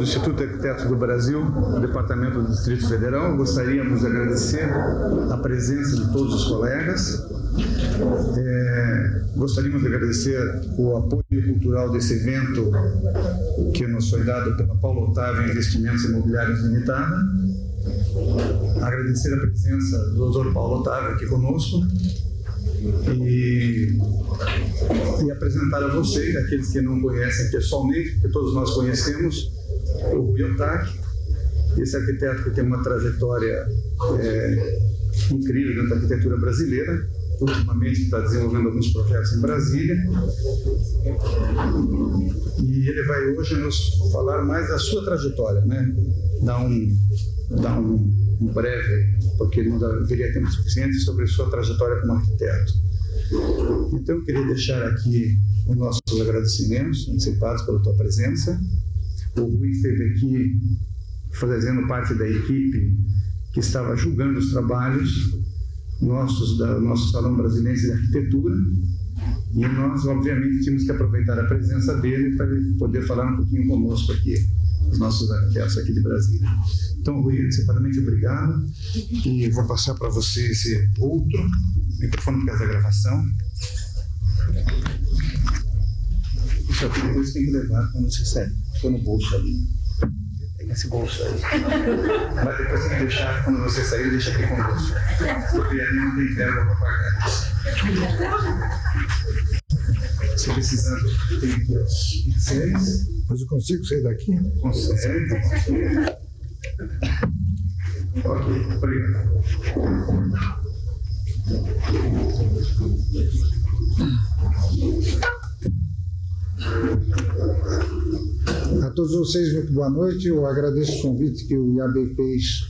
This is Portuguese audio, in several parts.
Instituto de Arquitetos do Brasil, Departamento do Distrito Federal. Gostaríamos de agradecer a presença de todos os colegas. Gostaríamos de agradecer o apoio cultural desse evento que nos foi dado pela Paulo Otávio Investimentos Imobiliários Limitada. Agradecer a presença do Dr. Paulo Otávio aqui conosco e apresentar a vocês, aqueles que não conhecem pessoalmente, porque todos nós conhecemos, o Rui Otaki, esse arquiteto que tem uma trajetória incrível dentro da arquitetura brasileira. Ultimamente está desenvolvendo alguns projetos em Brasília, e ele vai hoje nos falar mais da sua trajetória, né? Dar um breve, porque não haveria tempo suficiente, sobre a sua trajetória como arquiteto. Então eu queria deixar aqui os nossos agradecimentos antecipados pela tua presença. O Rui esteve aqui fazendo parte da equipe que estava julgando os trabalhos do nosso Salão Brasileiro de Arquitetura, e nós, obviamente, tínhamos que aproveitar a presença dele para poder falar um pouquinho conosco aqui, os nossos arquitetos aqui de Brasília. Então, Rui, antecipadamente, obrigado, e vou passar para você esse outro microfone por causa da gravação. Isso aqui depois tem que levar quando você sair. Estou no bolso ali. Esse bolso aí. Mas depois tem que deixar, quando você sair, deixa aqui conosco. Porque ali não tem verba para pagar. Se precisando, tem aqui os pincéis. Mas eu consigo sair daqui? Consegue. Ok, obrigado. A todos vocês, muito boa noite. Eu agradeço o convite que o IAB fez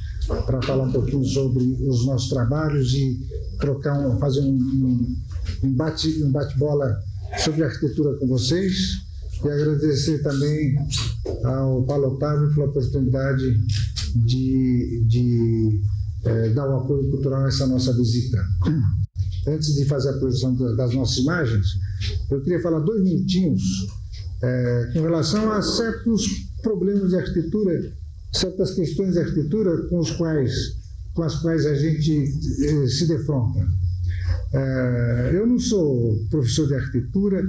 para falar um pouquinho sobre os nossos trabalhos e fazer um bate-bola sobre arquitetura com vocês. E agradecer também ao Paulo Otávio pela oportunidade de dar o apoio cultural a essa nossa visita. Antes de fazer a projeção das nossas imagens, eu queria falar 2 minutinhos com relação a certos problemas de arquitetura, certas questões de arquitetura com as quais a gente se defronta. Eu não sou professor de arquitetura,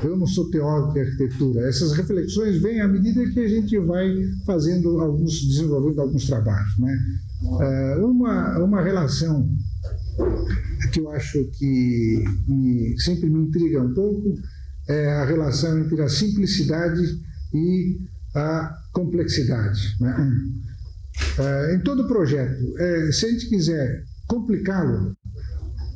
eu não sou teórico de arquitetura. Essas reflexões vêm à medida que a gente vai desenvolvendo alguns trabalhos, né? Uma relação que eu acho que sempre me intriga um pouco é a relação entre a simplicidade e a complexidade, né? Em todo projeto, se a gente quiser complicá-lo,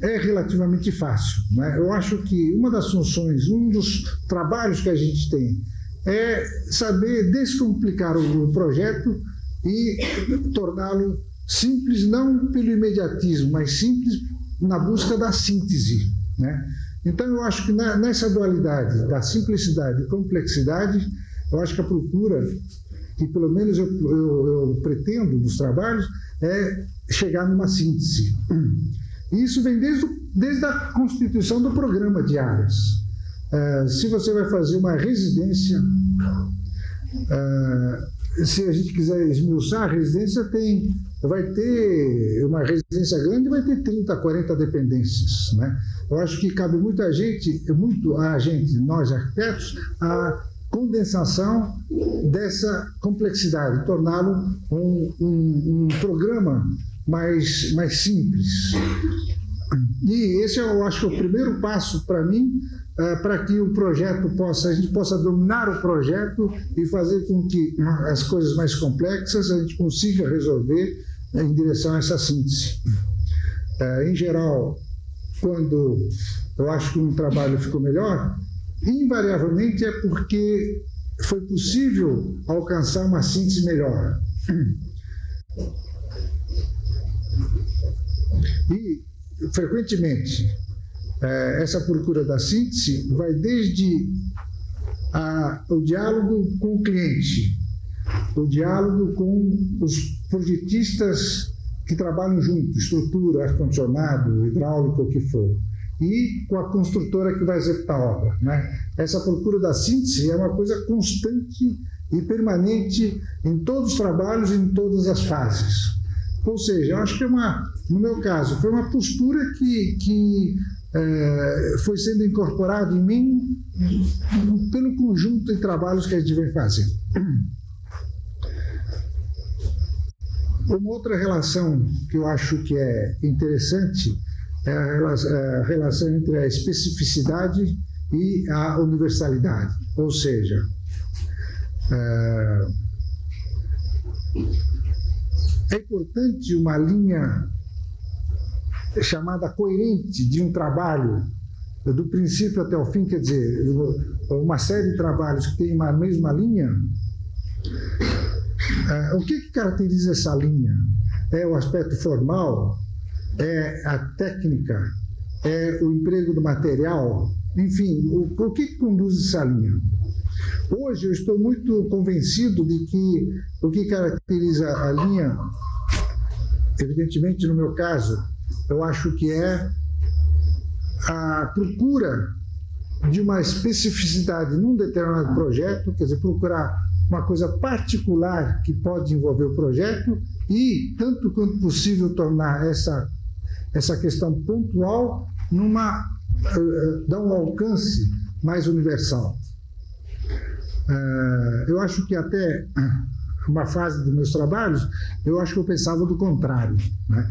é relativamente fácil, né? Eu acho que uma das funções, um dos trabalhos que a gente tem é saber descomplicar o projeto e torná-lo simples, não pelo imediatismo, mas simples na busca da síntese, né? Então, eu acho que nessa dualidade da simplicidade e complexidade, eu acho que a procura, que pelo menos eu pretendo nos trabalhos, é chegar numa síntese. E isso vem desde a constituição do programa de áreas. Se você vai fazer uma residência, se a gente quiser esmiuçar, a residência vai ter uma residência grande, vai ter 30, 40 dependências, né? Eu acho que cabe muito a gente, nós arquitetos, a condensação dessa complexidade, torná-lo um programa mais simples. E esse eu acho que é o primeiro passo para mim, para que o projeto a gente possa dominar o projeto e fazer com que as coisas mais complexas a gente consiga resolver em direção a essa síntese. Em geral, quando eu acho que um trabalho ficou melhor, invariavelmente é porque foi possível alcançar uma síntese melhor. E, frequentemente, essa procura da síntese vai desde o diálogo com o cliente, o diálogo com os projetistas que trabalham junto, estrutura, ar-condicionado, hidráulico, o que for, e com a construtora que vai executar a obra, né? Essa procura da síntese é uma coisa constante e permanente em todos os trabalhos e em todas as fases. Ou seja, eu acho que no meu caso, foi uma postura que foi sendo incorporada em mim pelo conjunto de trabalhos que a gente vem fazendo. Uma outra relação que eu acho que é interessante é a relação entre a especificidade e a universalidade. Ou seja, é importante uma linha chamada coerente de um trabalho, do princípio até o fim, quer dizer, uma série de trabalhos que tem uma mesma linha. O que caracteriza essa linha? É o aspecto formal? É a técnica? É o emprego do material? Enfim, o que conduz essa linha? Hoje eu estou muito convencido de que o que caracteriza a linha, evidentemente no meu caso, eu acho que é a procura de uma especificidade num determinado projeto, quer dizer, procurar uma coisa particular que pode envolver o projeto e, tanto quanto possível, tornar essa questão pontual dar um alcance mais universal. Eu acho que até uma fase dos meus trabalhos, eu acho que eu pensava do contrário, né?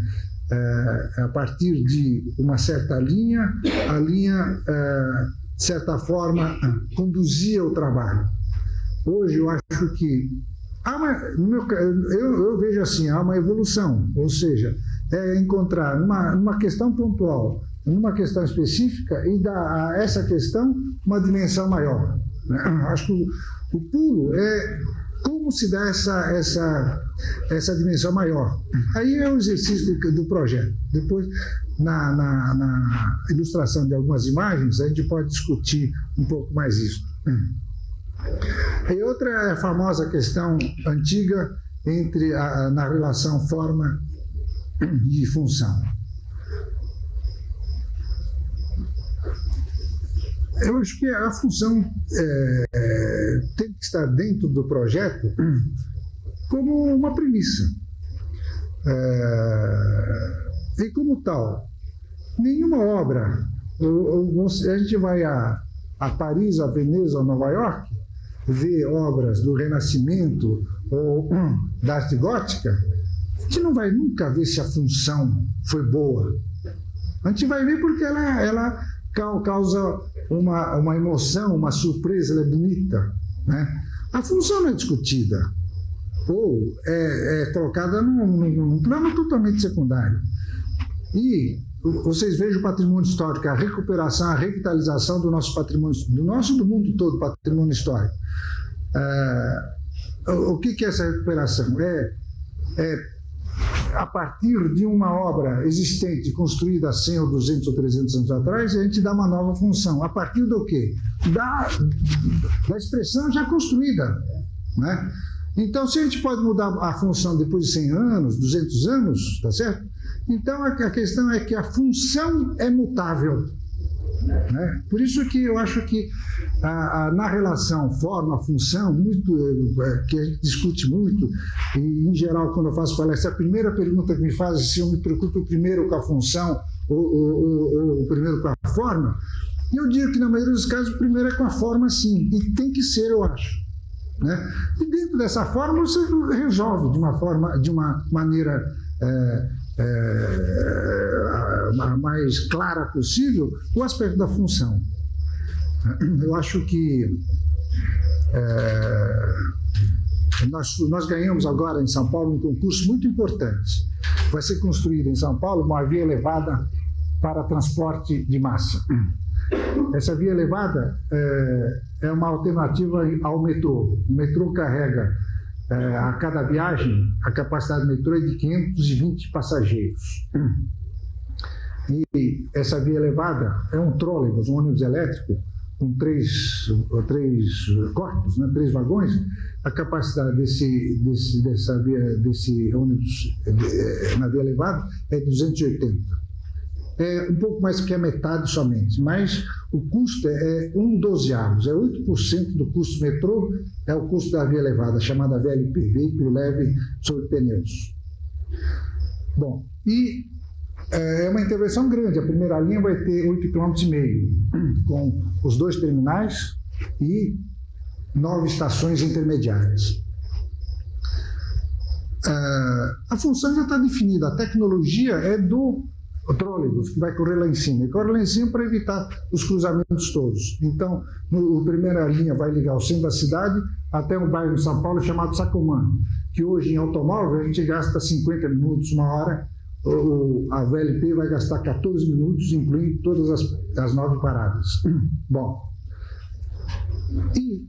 A partir de uma certa linha, a linha, de certa forma, conduzia o trabalho. Hoje eu acho que eu vejo assim, há uma evolução, ou seja, é encontrar numa questão pontual, numa questão específica e dar a essa questão uma dimensão maior. Acho que o pulo é como se dá essa dimensão maior. Aí é o exercício do projeto. Depois, na ilustração de algumas imagens, a gente pode discutir um pouco mais isso. E outra é a famosa questão antiga na relação forma e função. Eu acho que a função tem que estar dentro do projeto como uma premissa. E como tal, nenhuma obra, a gente vai a Paris, a Veneza, a Nova York, ver obras do Renascimento ou da arte gótica, a gente não vai nunca ver se a função foi boa. A gente vai ver porque ela causa uma emoção, uma surpresa, ela é bonita, né? A função não é discutida, ou é colocada num plano totalmente secundário. E vocês vejam o patrimônio histórico, a recuperação, a revitalização do nosso patrimônio, do mundo todo, patrimônio histórico. O que é essa recuperação? A partir de uma obra existente, construída há 100 ou 200 ou 300 anos atrás, a gente dá uma nova função. A partir do quê? Da expressão já construída, né? Então, se a gente pode mudar a função depois de 100 anos, 200 anos, tá certo? Então, a questão é que a função é mutável, né? Por isso que eu acho que na relação forma-função, que a gente discute muito, e em geral, quando eu faço palestra, a primeira pergunta que me fazem é se eu me preocupo primeiro com a função ou primeiro com a forma, e eu digo que na maioria dos casos o primeiro é com a forma, sim, e tem que ser, eu acho, né? E dentro dessa forma você resolve de uma maneira a mais clara possível o aspecto da função. Eu acho que nós ganhamos agora em São Paulo um concurso muito importante. Vai ser construída em São Paulo uma via elevada para transporte de massa. Essa via elevada é uma alternativa ao metrô. O metrô carrega a cada viagem, a capacidade do metrô é de 520 passageiros. E essa via elevada é um trólebus, um ônibus elétrico, com três corpos, né, 3 vagões. A capacidade desse ônibus na via elevada é 280. é um pouco mais que a metade somente, mas o custo é 1/12, é 8% do custo do metrô, é o custo da via elevada, chamada VLP, veículo leve sobre pneus. Bom, e é uma intervenção grande, a primeira linha vai ter 8,5 km, com os 2 terminais e 9 estações intermediárias. A função já está definida, a tecnologia é do trólebus, que vai correr lá em cima, e corre lá em cima para evitar os cruzamentos todos. Então, a primeira linha vai ligar o centro da cidade até um bairro de São Paulo chamado Sacomã, que hoje em automóvel a gente gasta 50 minutos, 1 hora, a VLP vai gastar 14 minutos, incluindo todas as 9 paradas. Bom, e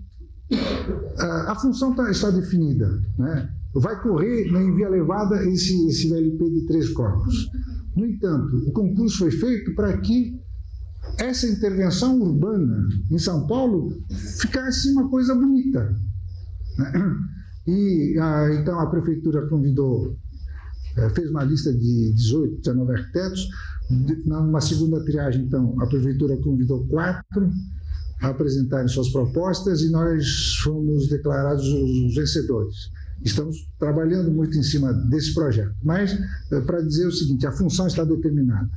a função está definida, né? Vai correr em via elevada esse VLP de 3 corpos. No entanto, o concurso foi feito para que essa intervenção urbana em São Paulo ficasse uma coisa bonita, né? E então a prefeitura convidou, fez uma lista de 18, 19 arquitetos. Numa segunda triagem, então, a prefeitura convidou 4 a apresentarem suas propostas e nós fomos declarados os vencedores. Estamos trabalhando muito em cima desse projeto, mas para dizer o seguinte, a função está determinada.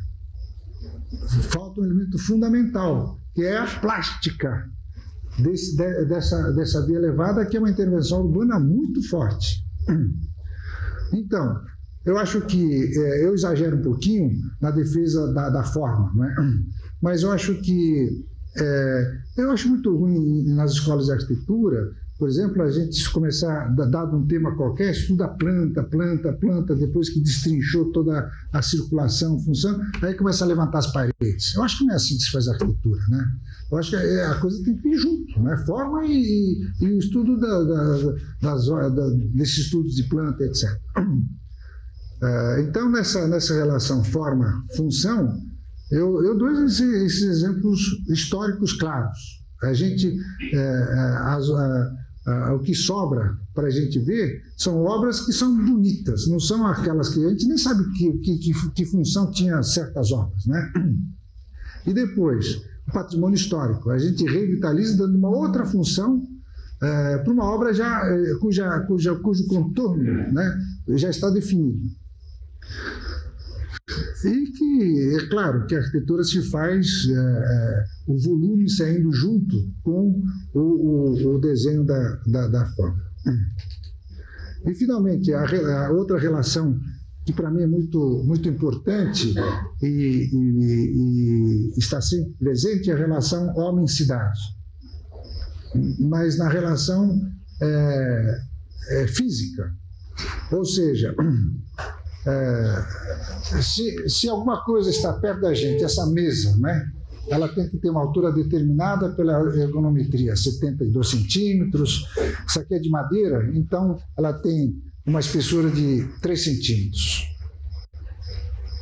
Falta um elemento fundamental, que é a plástica dessa via elevada, que é uma intervenção urbana muito forte. Então, eu acho que eu exagero um pouquinho na defesa da forma, não é? Mas eu acho que eu acho muito ruim nas escolas de arquitetura, por exemplo, a gente começar, dado um tema qualquer, estuda planta, depois que destrinchou toda a circulação, função, aí começa a levantar as paredes. Eu acho que não é assim que se faz a arquitetura, né? Eu acho que a coisa tem que ir junto, né? Forma e o estudo desses estudos de planta, etc. Então, nessa relação forma-função, eu dou esses exemplos históricos claros. A gente, o que sobra para a gente ver são obras que são bonitas, não são aquelas que a gente nem sabe que função tinha certas obras, né? E depois, o patrimônio histórico, a gente revitaliza dando uma outra função para uma obra cujo contorno, né, já está definido. E que, é claro, que a arquitetura se faz o volume saindo junto com o desenho da forma. E, finalmente, a outra relação que para mim é muito importante e está sempre presente é a relação homem-cidade. Mas na relação física. Ou seja, se alguma coisa está perto da gente, essa mesa, né, ela tem que ter uma altura determinada pela ergonometria, 72 centímetros. Isso aqui é de madeira, então ela tem uma espessura de 3 centímetros.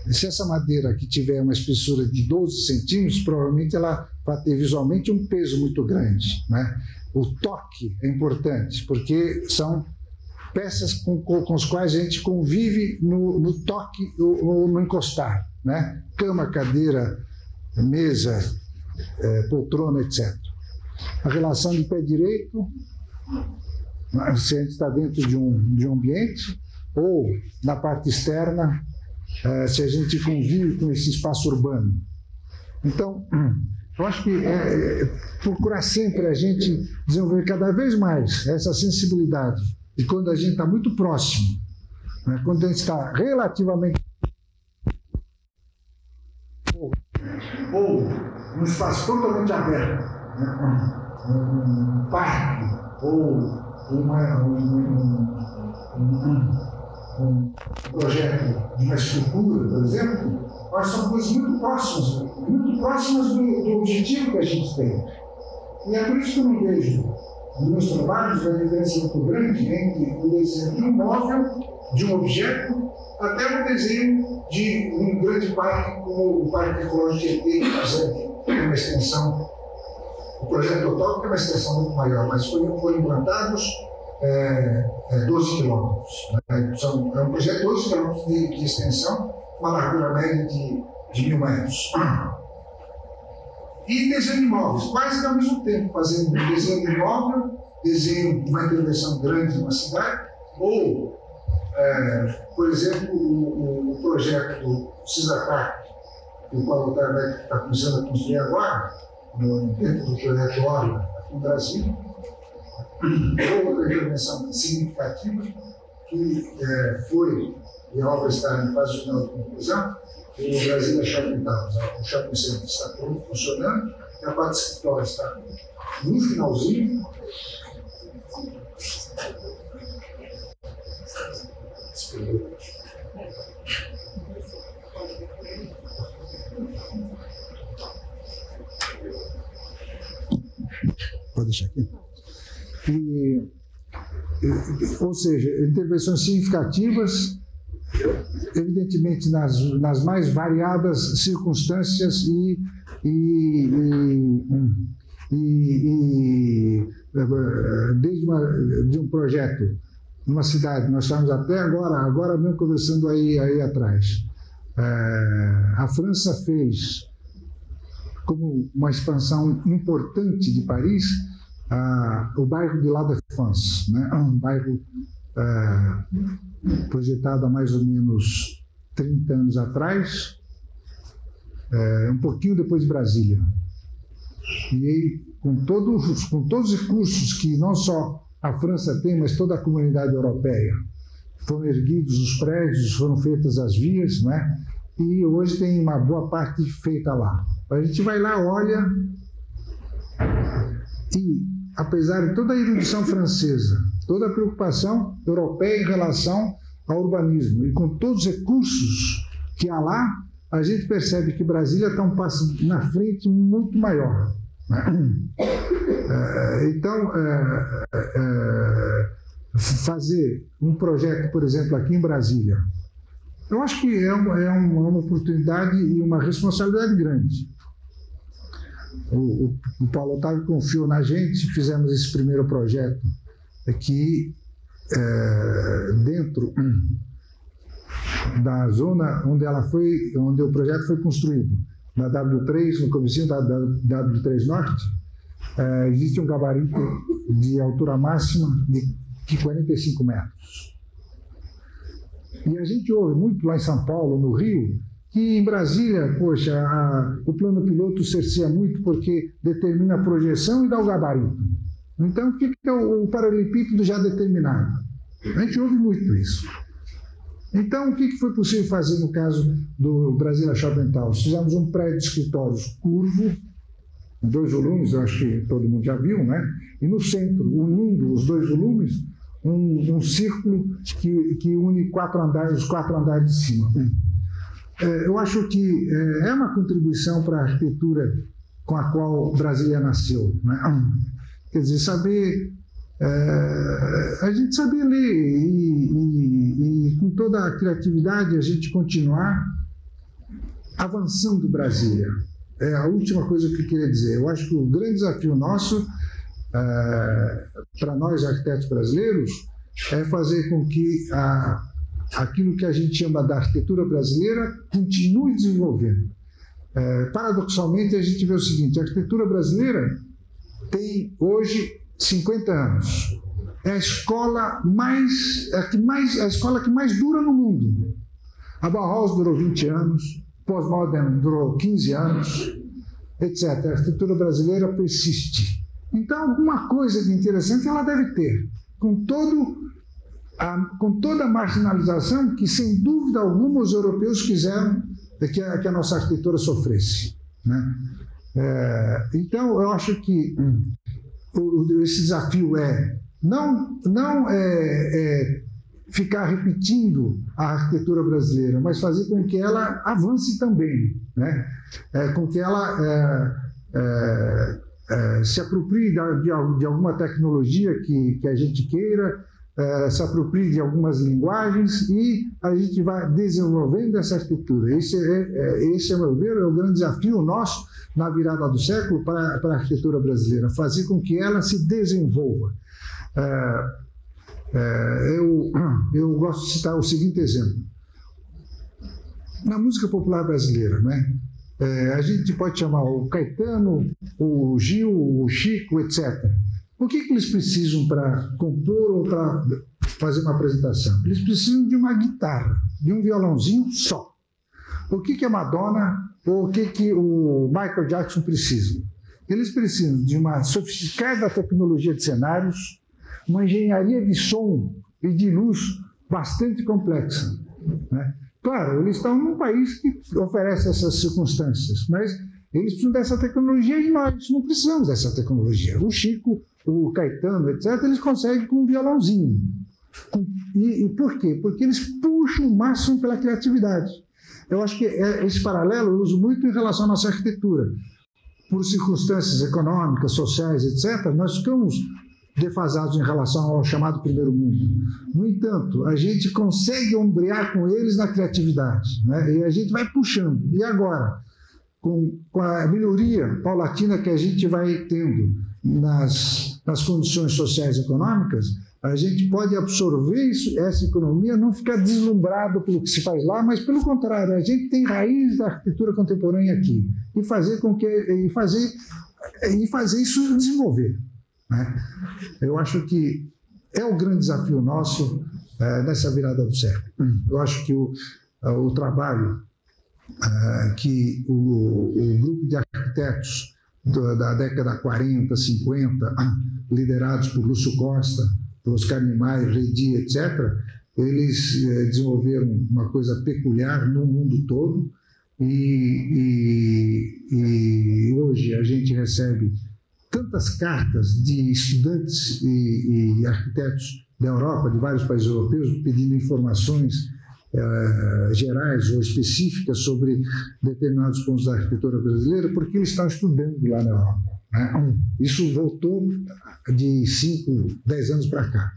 E se essa madeira aqui tiver uma espessura de 12 centímetros, provavelmente ela vai ter visualmente um peso muito grande, né? O toque é importante, porque são peças com as quais a gente convive no toque ou no encostar, né? Cama, cadeira, mesa, poltrona, etc. A relação de pé direito, se a gente está dentro de um ambiente, ou na parte externa, se a gente convive com esse espaço urbano. Então, eu acho que procurar sempre a gente desenvolver cada vez mais essa sensibilidade. E quando a gente está muito próximo, né, quando a gente está relativamente ou num espaço totalmente aberto, né, um parque ou um projeto de uma estrutura, por exemplo, mas são coisas muito próximas do objetivo que a gente tem. E é por isso que eu não vejo nos meus trabalhos uma diferença muito grande entre o desenho de um móvel, de um objeto, até o desenho de um grande parque, como o Parque Ecológico de Tietê, que é uma extensão, o projeto total tem uma extensão muito maior, mas foram implantados 12 quilômetros. Né? É um projeto de 12 quilômetros de extensão, uma largura média de de 1000 metros. E desenho de imóveis, quase que ao mesmo tempo, fazendo desenho de imóvel, desenho de uma intervenção grande numa cidade, ou, por exemplo, o projeto do CISACAC, que o Paulo Tarbeck está começando a construir agora, dentro do projeto Orla, aqui no Brasil, ou outra intervenção significativa, que foi, e a obra está em fase final de conclusão, o Brasília Shopping Town. O shopping center está todo funcionando, e a parte escritório está no finalzinho. Pode deixar aqui. Ou seja, intervenções significativas, evidentemente nas mais variadas circunstâncias de um projeto numa cidade. Nós estamos até agora mesmo conversando aí atrás. A França fez, como uma expansão importante de Paris, o bairro de La Défense, né? Um bairro projetado há mais ou menos 30 anos atrás, um pouquinho depois de Brasília. E aí, com todos os recursos que não só a França tem, mas toda a comunidade europeia, foram erguidos os prédios, foram feitas as vias, né? E hoje tem uma boa parte feita lá. A gente vai lá, olha, e apesar de toda a erudição francesa, toda a preocupação europeia em relação ao urbanismo, e com todos os recursos que há lá, a gente percebe que Brasília está um passo na frente muito maior. Então, fazer um projeto, por exemplo, aqui em Brasília, eu acho que é uma oportunidade e uma responsabilidade grande. O Paulo Otávio confiou na gente, fizemos esse primeiro projeto aqui dentro da zona onde o projeto foi construído, na W3, no comecinho da W3 Norte. Existe um gabarito de altura máxima de 45 metros. E a gente ouve muito lá em São Paulo, no Rio, que em Brasília, poxa, o plano piloto cerceia muito porque determina a projeção e dá o gabarito. Então, fica o paralelepípedo já determinado. A gente ouve muito isso. Então, o que foi possível fazer no caso do Brasília Shopping Town? Fizemos um prédio de escritórios curvo, 2 volumes, eu acho que todo mundo já viu, né? E no centro, unindo os 2 volumes, um círculo que une os 4 andares de cima. Eu acho que é uma contribuição para a arquitetura com a qual Brasília nasceu, né? Quer dizer, a gente saber ler e com toda a criatividade a gente continuar avançando Brasília. É a última coisa que eu queria dizer. Eu acho que o grande desafio nosso, para nós arquitetos brasileiros, é fazer com que aquilo que a gente chama da arquitetura brasileira continue desenvolvendo. Paradoxalmente, a gente vê o seguinte: a arquitetura brasileira tem hoje 50 anos. É a escola que mais dura no mundo. A Bauhaus durou 20 anos, Postmodern durou 15 anos, etc. A arquitetura brasileira persiste. Então, alguma coisa de interessante ela deve ter, com toda a marginalização que, sem dúvida alguma, os europeus quiseram que a nossa arquitetura sofresse, né? Então, eu acho que esse desafio não ficar repetindo a arquitetura brasileira, mas fazer com que ela avance também, né? Com que ela se aproprie de alguma tecnologia que a gente queira, se aproprie de algumas linguagens, e a gente vai desenvolvendo essa arquitetura. Esse, a meu ver, é o grande desafio nosso na virada do século para a arquitetura brasileira, fazer com que ela se desenvolva. Eu gosto de citar o seguinte exemplo. na música popular brasileira, né? A gente pode chamar o Caetano, o Gil, o Chico, etc. O que eles precisam para compor ou para fazer uma apresentação? Eles precisam de uma guitarra, de um violãozinho só. O que a Madonna ou o que o Michael Jackson precisam? Eles precisam de uma sofisticada tecnologia de cenários, uma engenharia de som e de luz bastante complexa, né? Claro, eles estão num país que oferece essas circunstâncias, mas eles precisam dessa tecnologia e nós não precisamos dessa tecnologia. O Chico, o Caetano, etc., eles conseguem com um violãozinho. E por quê? Porque eles puxam o máximo pela criatividade. Eu acho que esse paralelo eu uso muito em relação à nossa arquitetura. Por circunstâncias econômicas, sociais, etc., nós ficamos defasados em relação ao chamado primeiro mundo. No entanto, a gente consegue ombrear com eles na criatividade, né? E a gente vai puxando. E agora, com a melhoria paulatina que a gente vai tendo nas condições sociais e econômicas, a gente pode absorver essa economia, não ficar deslumbrado pelo que se faz lá, mas, pelo contrário, a gente tem raiz da arquitetura contemporânea aqui e fazer isso desenvolver, né? Eu acho que é o grande desafio nosso nessa virada do século. Eu acho que o trabalho que o grupo de arquitetos da década 40, 50, liderados por Lúcio Costa, por Oscar Niemeyer, Redi, etc., eles desenvolveram uma coisa peculiar no mundo todo e hoje a gente recebe tantas cartas de estudantes e arquitetos da Europa, de vários países europeus, pedindo informações gerais ou específicas sobre determinados pontos da arquitetura brasileira, porque eles estão estudando lá na Europa, né? Isso voltou de 5, 10 anos para cá.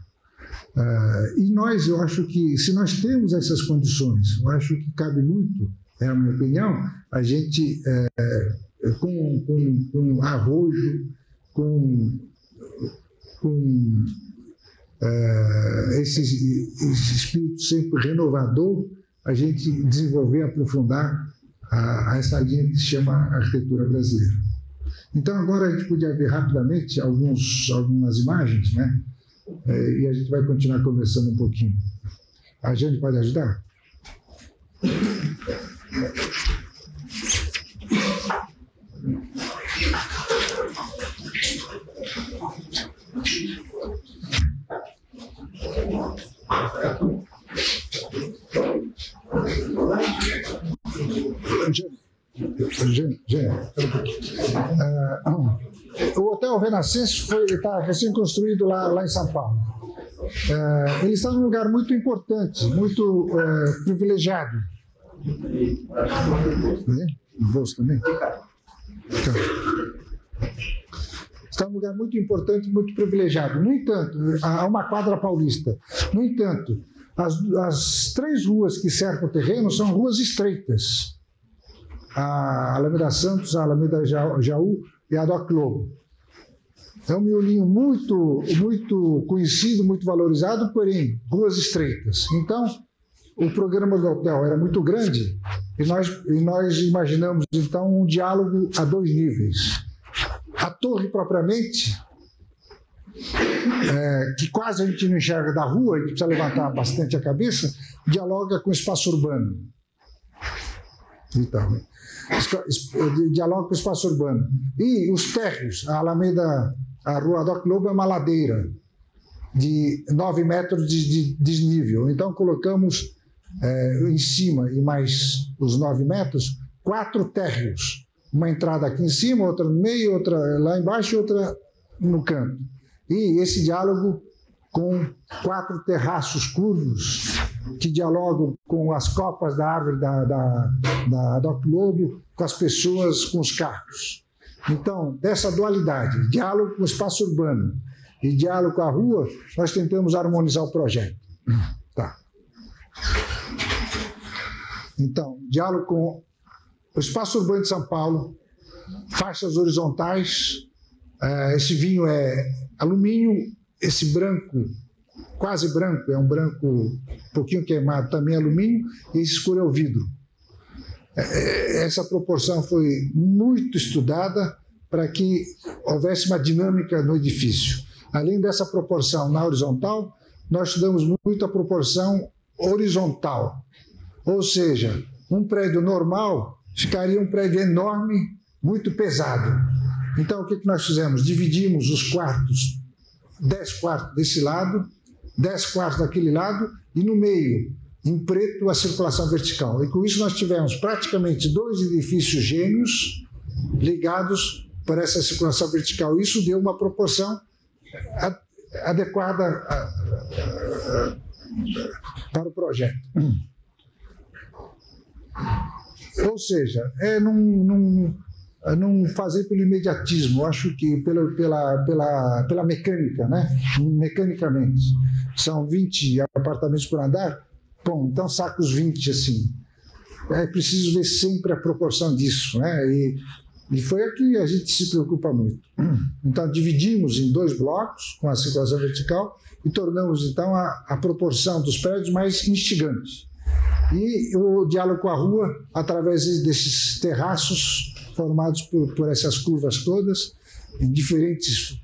E eu acho que, se nós temos essas condições, eu acho que cabe muito, é a minha opinião, a gente, com arrojo, com esse espírito sempre renovador, a gente desenvolver, aprofundar essa linha que se chama arquitetura brasileira. Então, agora a gente podia ver rapidamente algumas imagens, né? E a gente vai continuar conversando um pouquinho. A gente pode ajudar? O Hotel Renascença está recém-construído lá em São Paulo. Ele está num lugar muito importante, muito privilegiado. No bolso também? Está num lugar muito importante, muito privilegiado. No entanto, há uma quadra paulista. No entanto, as 3 ruas que cercam o terreno são ruas estreitas. A Alameda Santos, a Alameda Jaú e a Doc Lobo. É um miolinho muito, muito conhecido, muito valorizado, porém, ruas estreitas. Então, o programa do hotel era muito grande e nós imaginamos, então, um diálogo a 2 níveis. A torre, propriamente, que quase a gente não enxerga da rua, a gente precisa levantar bastante a cabeça, dialoga com o espaço urbano. Então, dialoga com o espaço urbano. E os térreos, a Rua Doc Lobo é uma ladeira de 9 metros de desnível. Então, colocamos em cima e mais os 9 metros, 4 térreos. Uma entrada aqui em cima, outra no meio, outra lá embaixo e outra no canto. E esse diálogo com 4 terraços curvos que dialogam com as copas da árvore da Doc Lobo, com as pessoas, com os carros. Então, dessa dualidade, diálogo com o espaço urbano e diálogo com a rua, nós tentamos harmonizar o projeto. Tá. Então, diálogo com o espaço urbano de São Paulo, faixas horizontais, esse vinho é alumínio, esse branco, quase branco, é um branco um pouquinho queimado, também é alumínio, e esse escuro é o vidro. essa proporção foi muito estudada para que houvesse uma dinâmica no edifício. Além dessa proporção na horizontal, nós estudamos muito a proporção horizontal. Ou seja, um prédio normal ficaria um prédio enorme, muito pesado. Então, o que nós fizemos? Dividimos os quartos, 10 quartos desse lado, 10 quartos daquele lado, e no meio, em preto, a circulação vertical. E com isso nós tivemos praticamente 2 edifícios gêmeos ligados por essa circulação vertical. Isso deu uma proporção adequada para o projeto. Ou seja, não fazer pelo imediatismo, acho que pela mecânica, né? Mecanicamente. São 20 apartamentos por andar, bom, então saca os 20 assim. É preciso ver sempre a proporção disso, né? E foi aqui que a gente se preocupa muito. Então, dividimos em 2 blocos, com a circulação vertical, e tornamos, então, a proporção dos prédios mais instigante. E o diálogo com a rua, através desses terraços formados por essas curvas todas, em diferentes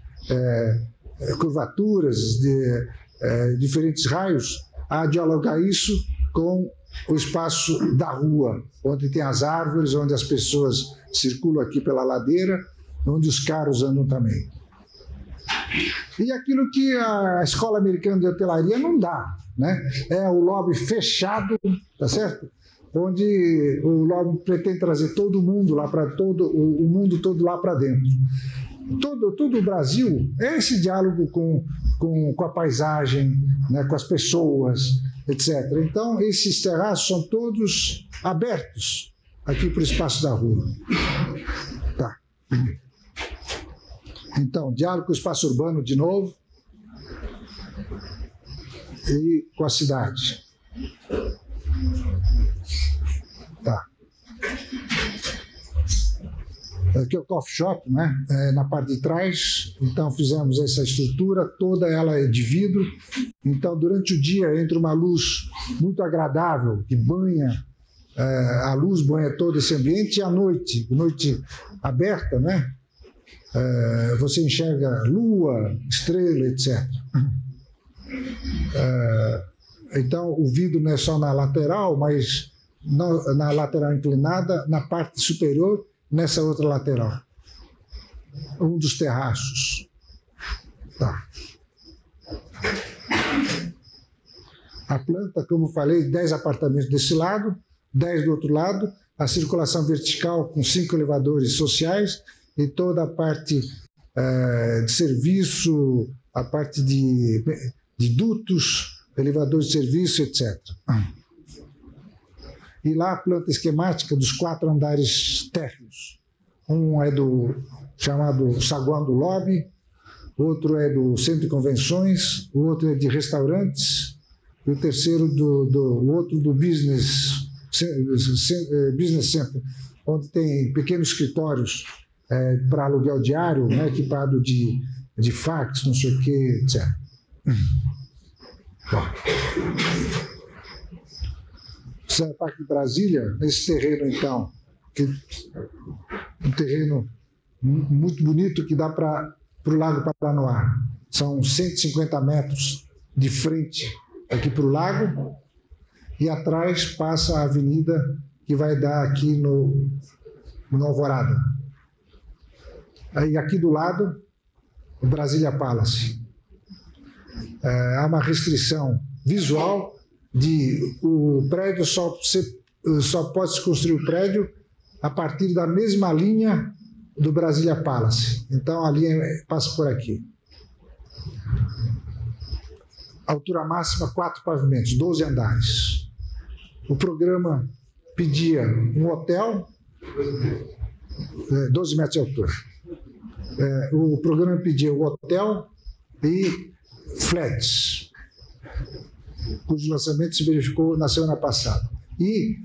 curvaturas, diferentes raios, a dialogar isso com o espaço da rua, onde tem as árvores, onde as pessoas circulam aqui pela ladeira, onde os carros andam também. E aquilo que a Escola Americana de Hotelaria não dá, né? É o lobby fechado, tá certo? Onde o lobby pretende trazer todo mundo lá para o mundo todo lá para dentro. Todo o Brasil é esse diálogo com a paisagem, né, com as pessoas, etc. Então, esses terraços são todos abertos aqui para o espaço da rua. Tá. Então, diálogo com o espaço urbano de novo e com a cidade. Tá. Aqui é o coffee shop, né? Na parte de trás. Então, fizemos essa estrutura, toda ela é de vidro. Então, durante o dia, entra uma luz muito agradável, que banha, a luz banha todo esse ambiente, e à noite aberta, né? Você enxerga lua, estrela, etc. Então, o vidro não é só na lateral, mas na lateral inclinada, na parte superior, nessa outra lateral. Um dos terraços. Tá. A planta, como falei, 10 apartamentos desse lado, 10 do outro lado, a circulação vertical com 5 elevadores sociais e toda a parte de serviço, a parte de dutos, elevadores de serviço, etc. E lá a planta esquemática dos 4 andares térreos. Um é do chamado saguão do lobby, outro é do centro de convenções, o outro é de restaurantes, e o terceiro o outro do business center, onde tem pequenos escritórios para aluguel diário, né, equipado de fax, não sei o quê, etc. Bom. Essa é a parte de Brasília, nesse terreno, então, um terreno muito bonito que dá para o Lago Paranoá. São 150 metros de frente aqui para o lago, e atrás passa a avenida que vai dar aqui no Alvorada. Aí aqui do lado, o Brasília Palace. Há uma restrição visual o prédio só pode se construir o prédio a partir da mesma linha do Brasília Palace. Então a linha passa por aqui. Altura máxima 4 pavimentos, 12 andares. O programa pedia um hotel, 12 metros de altura. O programa pedia o hotel e flats, cujo lançamento se verificou na semana passada. E,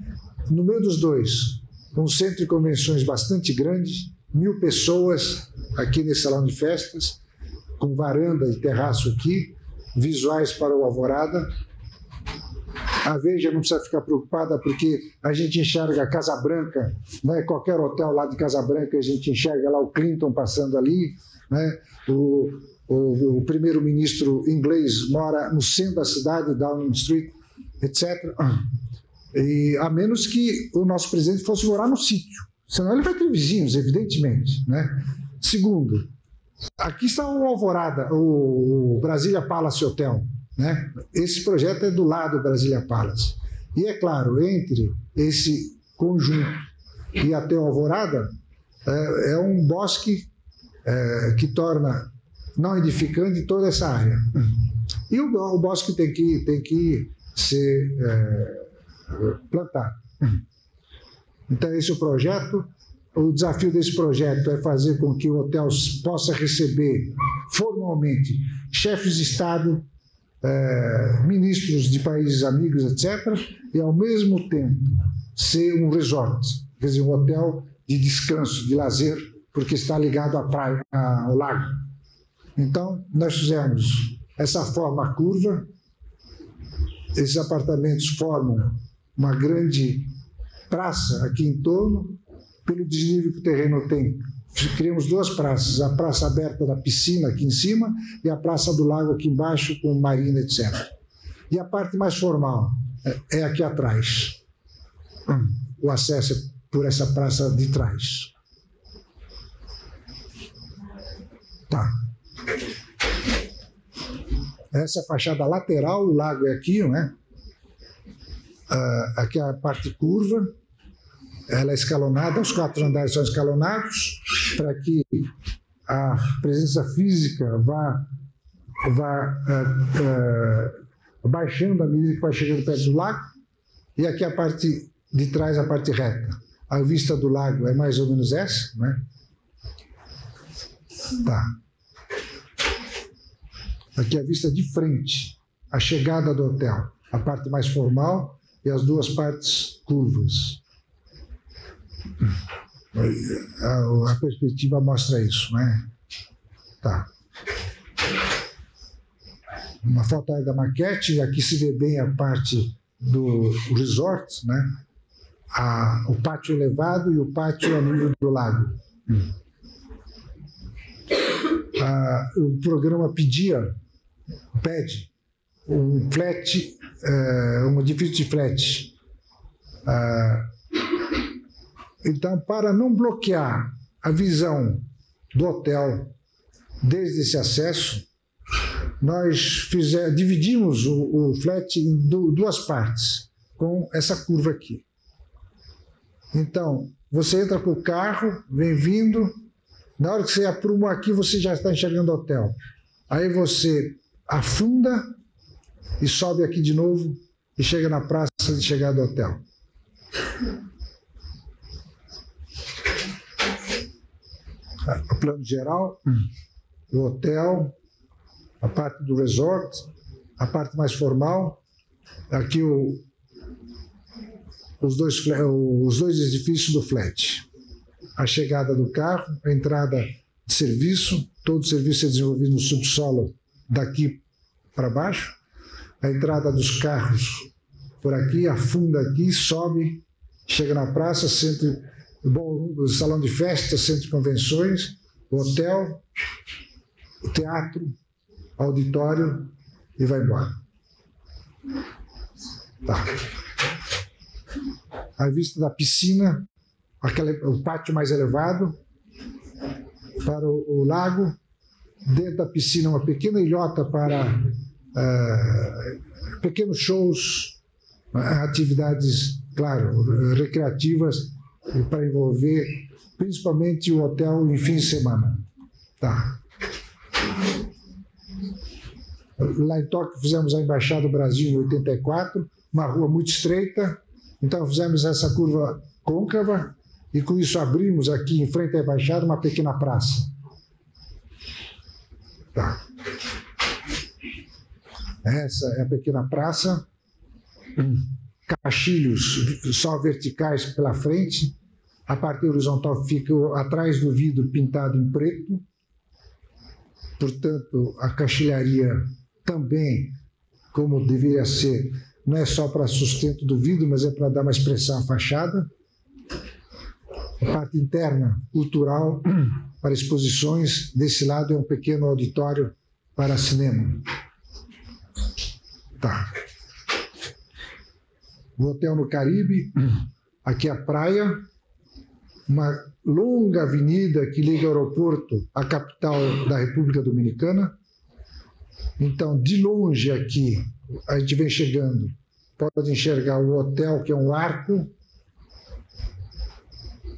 no meio dos dois, um centro de convenções bastante grande, 1.000 pessoas aqui nesse salão de festas, com varanda e terraço aqui, visuais para o Alvorada. A Veja não precisa ficar preocupada porque a gente enxerga a Casa Branca, né? Qualquer hotel lá de Casa Branca, a gente enxerga lá o Clinton passando ali, né? O primeiro-ministro inglês mora no centro da cidade, Downing Street, etc. E, a menos que o nosso presidente fosse morar no sítio, senão ele vai ter vizinhos, evidentemente, né? Segundo, aqui está o Alvorada, o Brasília Palace Hotel, né? Esse projeto é do lado do Brasília Palace. E é claro, entre esse conjunto e até o Alvorada, é um bosque que torna não edificante toda essa área. E o bosque tem que ser plantado. Então, esse é o projeto. O desafio desse projeto é fazer com que o hotel possa receber formalmente chefes de Estado, ministros de países amigos, etc., e, ao mesmo tempo, ser um resort, quer dizer, um hotel de descanso, de lazer, porque está ligado à praia, ao lago. Então, nós fizemos essa forma curva, esses apartamentos formam uma grande praça aqui em torno, pelo desnível que o terreno tem. Criamos duas praças, a praça aberta da piscina aqui em cima e a praça do lago aqui embaixo com marina, etc. E a parte mais formal é aqui atrás. O acesso é por essa praça de trás. Tá. Essa é a fachada lateral, o lago é aqui, não é? Aqui é a parte curva. Ela é escalonada, os 4 andares são escalonados, para que a presença física vá baixando à medida que vai chegando perto do lago. E aqui a parte de trás, a parte reta. A vista do lago é mais ou menos essa, né? Tá. Aqui a vista de frente, a chegada do hotel, a parte mais formal e as duas partes curvas. A perspectiva mostra isso, né? Tá. Uma foto aí da maquete, aqui se vê bem a parte do resort, né? O pátio elevado e o pátio a nível do lago. O programa pede um flat, um edifício de flat. Então, para não bloquear a visão do hotel desde esse acesso, nós dividimos o flat em duas partes, com essa curva aqui. Então, você entra com o carro, vem vindo, na hora que você apruma aqui, você já está enxergando o hotel. Aí você afunda e sobe aqui de novo e chega na praça de chegada do hotel. O plano geral, o hotel, a parte do resort, a parte mais formal, aqui os dois edifícios do flat. A chegada do carro, a entrada de serviço, todo o serviço é desenvolvido no subsolo daqui para baixo, a entrada dos carros por aqui, afunda aqui, sobe, chega na praça, centro, salão de festa, centro de convenções, hotel, o teatro, auditório e vai embora. Tá. A vista da piscina, o pátio mais elevado, para o lago, dentro da piscina uma pequena ilhota para pequenos shows, atividades, claro, recreativas, para envolver principalmente o hotel em fim de semana. Tá. Lá em Tóquio fizemos a Embaixada do Brasil em 84, uma rua muito estreita, então fizemos essa curva côncava e com isso abrimos aqui em frente à Embaixada uma pequena praça. Tá. Essa é a pequena praça, caixilhos só verticais pela frente, a parte horizontal fica atrás do vidro pintado em preto, portanto a caixilharia também, como deveria ser, não é só para sustento do vidro, mas é para dar uma expressão à fachada. A parte interna, cultural, para exposições. Desse lado é um pequeno auditório para cinema. Tá. O hotel no Caribe, aqui a praia, uma longa avenida que liga o aeroporto à capital da República Dominicana. Então, de longe aqui, a gente vem chegando, pode enxergar o hotel, que é um arco,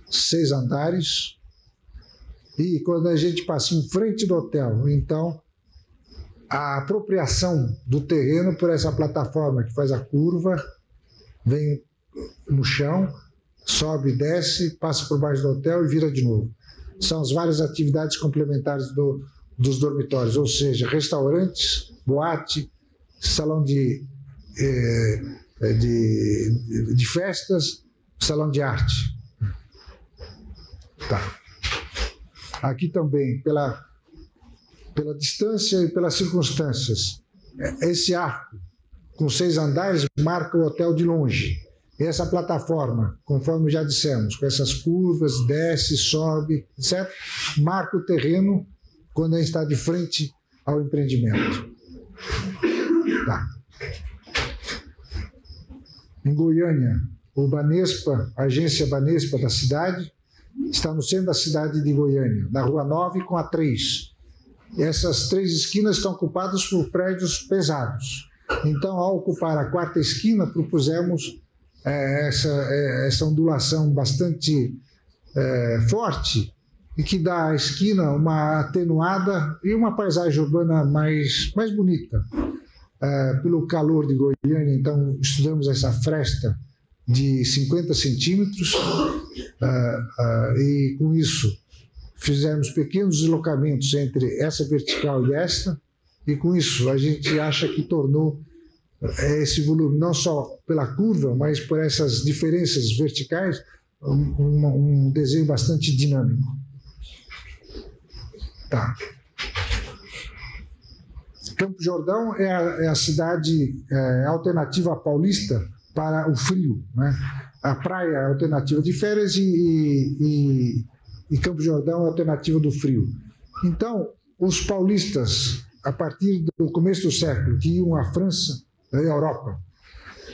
6 andares, e quando a gente passa em frente do hotel, então, a apropriação do terreno por essa plataforma que faz a curva, vem no chão, sobe, desce, passa por baixo do hotel e vira de novo. São as várias atividades complementares dos dormitórios, ou seja, restaurantes, boate, salão de festas, salão de arte. Tá. Aqui também, pela distância e pelas circunstâncias, esse arco com 6 andares marca o hotel de longe. E essa plataforma, conforme já dissemos, com essas curvas, desce, sobe, etc., marca o terreno quando a gente está de frente ao empreendimento. Tá. Em Goiânia, o Banespa, a agência Banespa da cidade, está no centro da cidade de Goiânia, na Rua 9 com a 3. Essas 3 esquinas estão ocupadas por prédios pesados. Então, ao ocupar a 4ª esquina, propusemos essa ondulação bastante forte e que dá à esquina uma atenuada e uma paisagem urbana mais bonita. Pelo calor de Goiânia, então, estudamos essa fresta de 50 centímetros e, com isso, fizemos pequenos deslocamentos entre essa vertical e esta, e com isso a gente acha que tornou esse volume, não só pela curva, mas por essas diferenças verticais, um desenho bastante dinâmico. Tá. Campo Jordão é a cidade alternativa paulista para o frio, né? A praia é a alternativa de férias e Campo Jordão é a alternativa do frio. Então, os paulistas, a partir do começo do século, que iam à França, à Europa,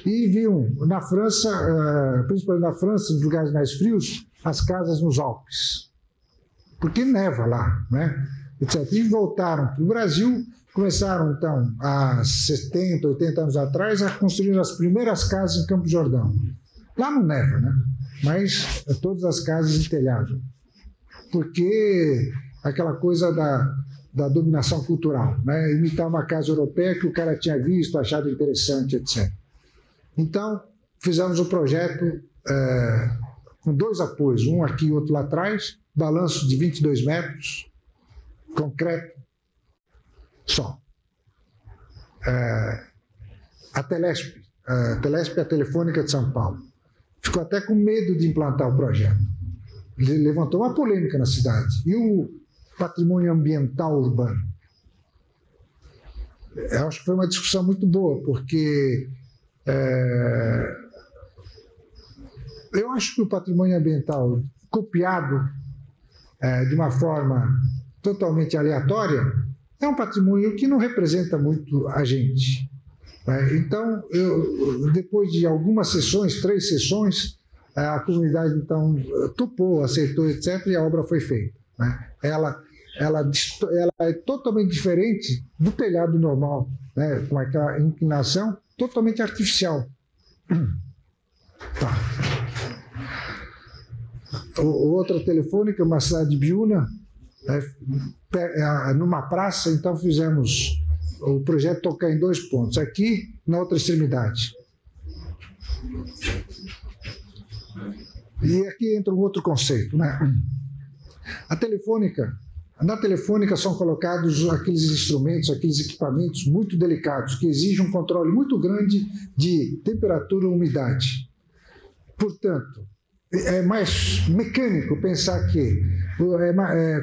e viam na França, principalmente na França, nos lugares mais frios, as casas nos Alpes, porque neva lá, né? Etc. E voltaram para o Brasil, começaram então, há 70, 80 anos atrás, a construir as primeiras casas em Campo Jordão. Lá não neva, né? Mas todas as casas em telhado, porque aquela coisa da dominação cultural, né? Imitar uma casa europeia que o cara tinha visto, achado interessante, etc. Então, fizemos um projeto com 2 apoios, um aqui e outro lá atrás, balanço de 22 metros, concreto, só. A Telesp é a Telefônica de São Paulo, ficou até com medo de implantar o projeto. Ele levantou uma polêmica na cidade. E o patrimônio ambiental urbano? Eu acho que foi uma discussão muito boa, porque eu acho que o patrimônio ambiental copiado de uma forma totalmente aleatória é um patrimônio que não representa muito a gente. Então, depois de algumas sessões, 3 sessões, a comunidade então topou, aceitou, etc., e a obra foi feita. Ela é totalmente diferente do telhado normal, né? Com aquela inclinação totalmente artificial. Tá. Outra Telefônica, uma cidade de Biúna, numa praça, então fizemos o projeto tocar em 2 pontos, aqui na outra extremidade. E aqui entra um outro conceito, né? Na Telefônica são colocados aqueles instrumentos, aqueles equipamentos muito delicados, que exigem um controle muito grande de temperatura e umidade. Portanto, é mais mecânico pensar que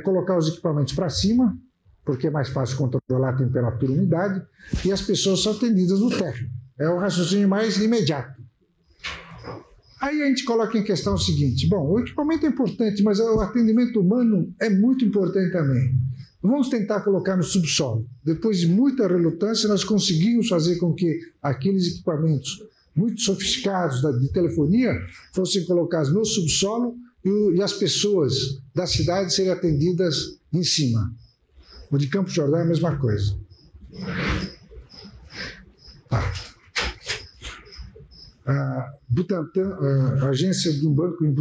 colocar os equipamentos para cima, porque é mais fácil controlar a temperatura e umidade, e as pessoas são atendidas no térreo. é o raciocínio mais imediato. Aí a gente coloca em questão o seguinte: bom, o equipamento é importante, mas o atendimento humano é muito importante também. Vamos tentar colocar no subsolo. Depois de muita relutância, nós conseguimos fazer com que aqueles equipamentos muito sofisticados de telefonia fossem colocados no subsolo e as pessoas da cidade serem atendidas em cima. O de Campos do Jordão é a mesma coisa. Butantan, a agência de um banco em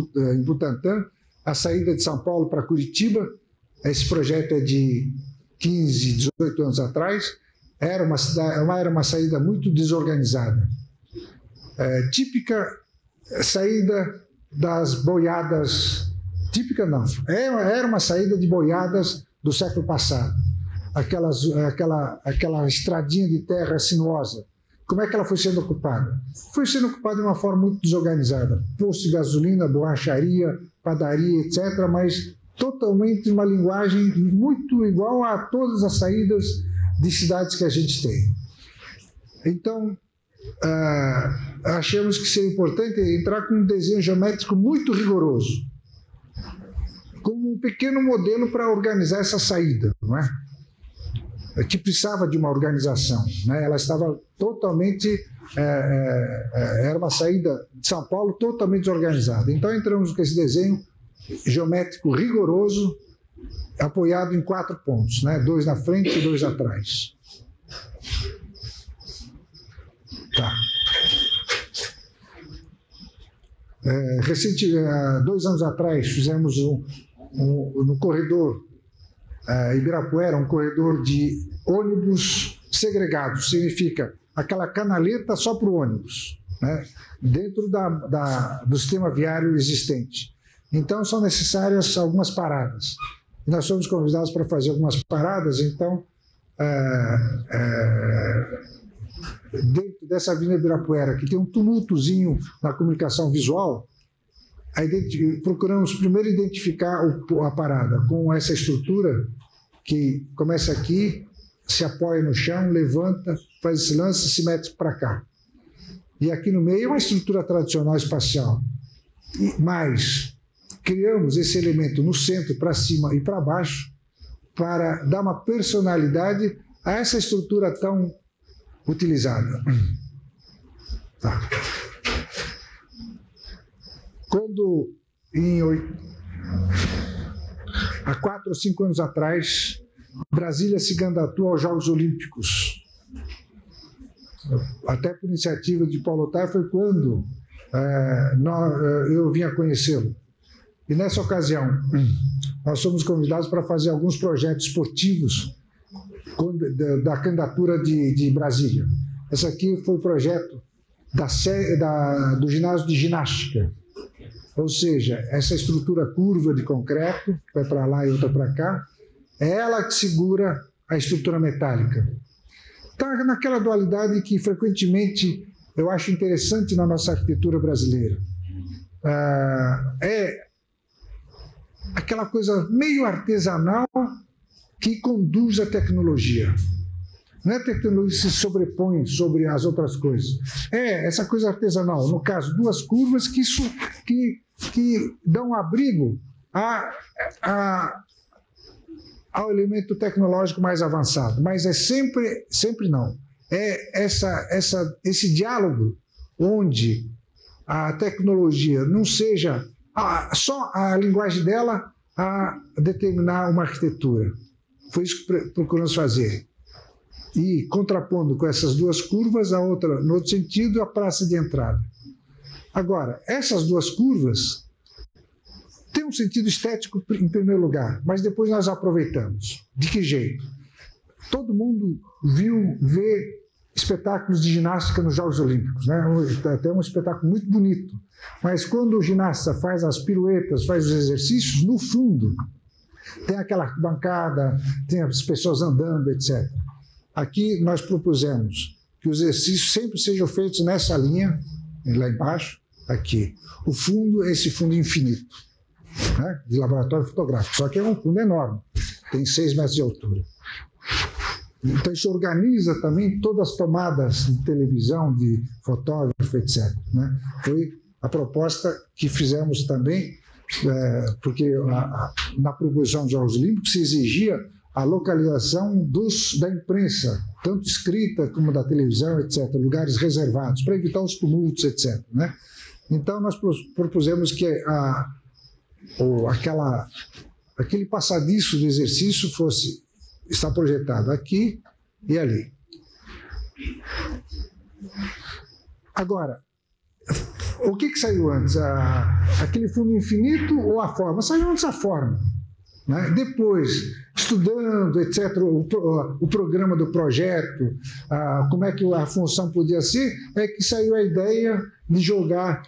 Butantã, a saída de São Paulo para Curitiba, esse projeto é de 15, 18 anos atrás, era uma saída muito desorganizada. Típica saída das boiadas, típica não, era uma saída de boiadas do século passado. Aquela estradinha de terra sinuosa. Como é que ela foi sendo ocupada? Foi sendo ocupada de uma forma muito desorganizada. Posto de gasolina, borracharia, padaria, etc., mas totalmente uma linguagem muito igual a todas as saídas de cidades que a gente tem. Então, achamos que seria importante entrar com um desenho geométrico muito rigoroso, como um pequeno modelo para organizar essa saída, não é? Que precisava de uma organização, né? Ela estava totalmente, era uma saída de São Paulo totalmente desorganizada. Então entramos com esse desenho geométrico rigoroso, apoiado em 4 pontos, né? 2 na frente e 2 atrás. Tá. 2 anos atrás fizemos no corredor Ibirapuera, um corredor de ônibus segregados, significa aquela canaleta só para o ônibus, né? Dentro do sistema viário existente. Então são necessárias algumas paradas. E nós fomos convidados para fazer algumas paradas, então dentro dessa Avenida Ibirapuera, que tem um tumultozinho na comunicação visual, procuramos primeiro identificar a parada com essa estrutura que começa aqui, se apoia no chão, levanta, faz esse lance e se mete para cá. E aqui no meio é uma estrutura tradicional espacial. Mas criamos esse elemento no centro, para cima e para baixo, para dar uma personalidade a essa estrutura tão utilizada. Tá. Quando, há 4 ou 5 anos atrás, Brasília se candidatou aos Jogos Olímpicos. Até por iniciativa de Paulo Otávio, foi quando eu vim a conhecê-lo. E nessa ocasião, nós fomos convidados para fazer alguns projetos esportivos da candidatura de Brasília. Esse aqui foi o projeto do ginásio de ginástica. Ou seja, essa estrutura curva de concreto, que vai para lá e outra para cá, é ela que segura a estrutura metálica. Está naquela dualidade que frequentemente eu acho interessante na nossa arquitetura brasileira. É aquela coisa meio artesanal que conduz a tecnologia. Não é a tecnologia que se sobrepõe sobre as outras coisas. É essa coisa artesanal. No caso, 2 curvas que dão abrigo ao elemento tecnológico mais avançado. Mas é sempre não. É esse diálogo onde a tecnologia não seja só a linguagem dela a determinar uma arquitetura. Foi isso que procuramos fazer. E contrapondo com essas 2 curvas, a outra, no outro sentido, a praça de entrada. Agora, essas 2 curvas têm um sentido estético em primeiro lugar, mas depois nós aproveitamos. De que jeito? Todo mundo vê espetáculos de ginástica nos Jogos Olímpicos, né? Até um espetáculo muito bonito. Mas quando o ginasta faz as piruetas, faz os exercícios, no fundo, tem aquela bancada, tem as pessoas andando, etc. Aqui nós propusemos que os exercícios sempre sejam feitos nessa linha, lá embaixo, aqui. O fundo é esse fundo infinito, né, de laboratório fotográfico, só que é um fundo enorme, tem 6 metros de altura. Então, isso organiza também todas as tomadas de televisão, de fotógrafo, etc. Né? Foi a proposta que fizemos também, porque na proposição dos Jogos Olímpicos se exigia a localização da imprensa, tanto escrita como da televisão, etc., lugares reservados, para evitar os tumultos, etc. Né? Então, nós propusemos que aquele passadiço do exercício está projetado aqui e ali. Agora, o que saiu antes? Aquele fundo infinito ou a forma? Saiu antes a forma. Né? Depois, estudando, etc., o programa do projeto, como é que a função podia ser, é que saiu a ideia de jogar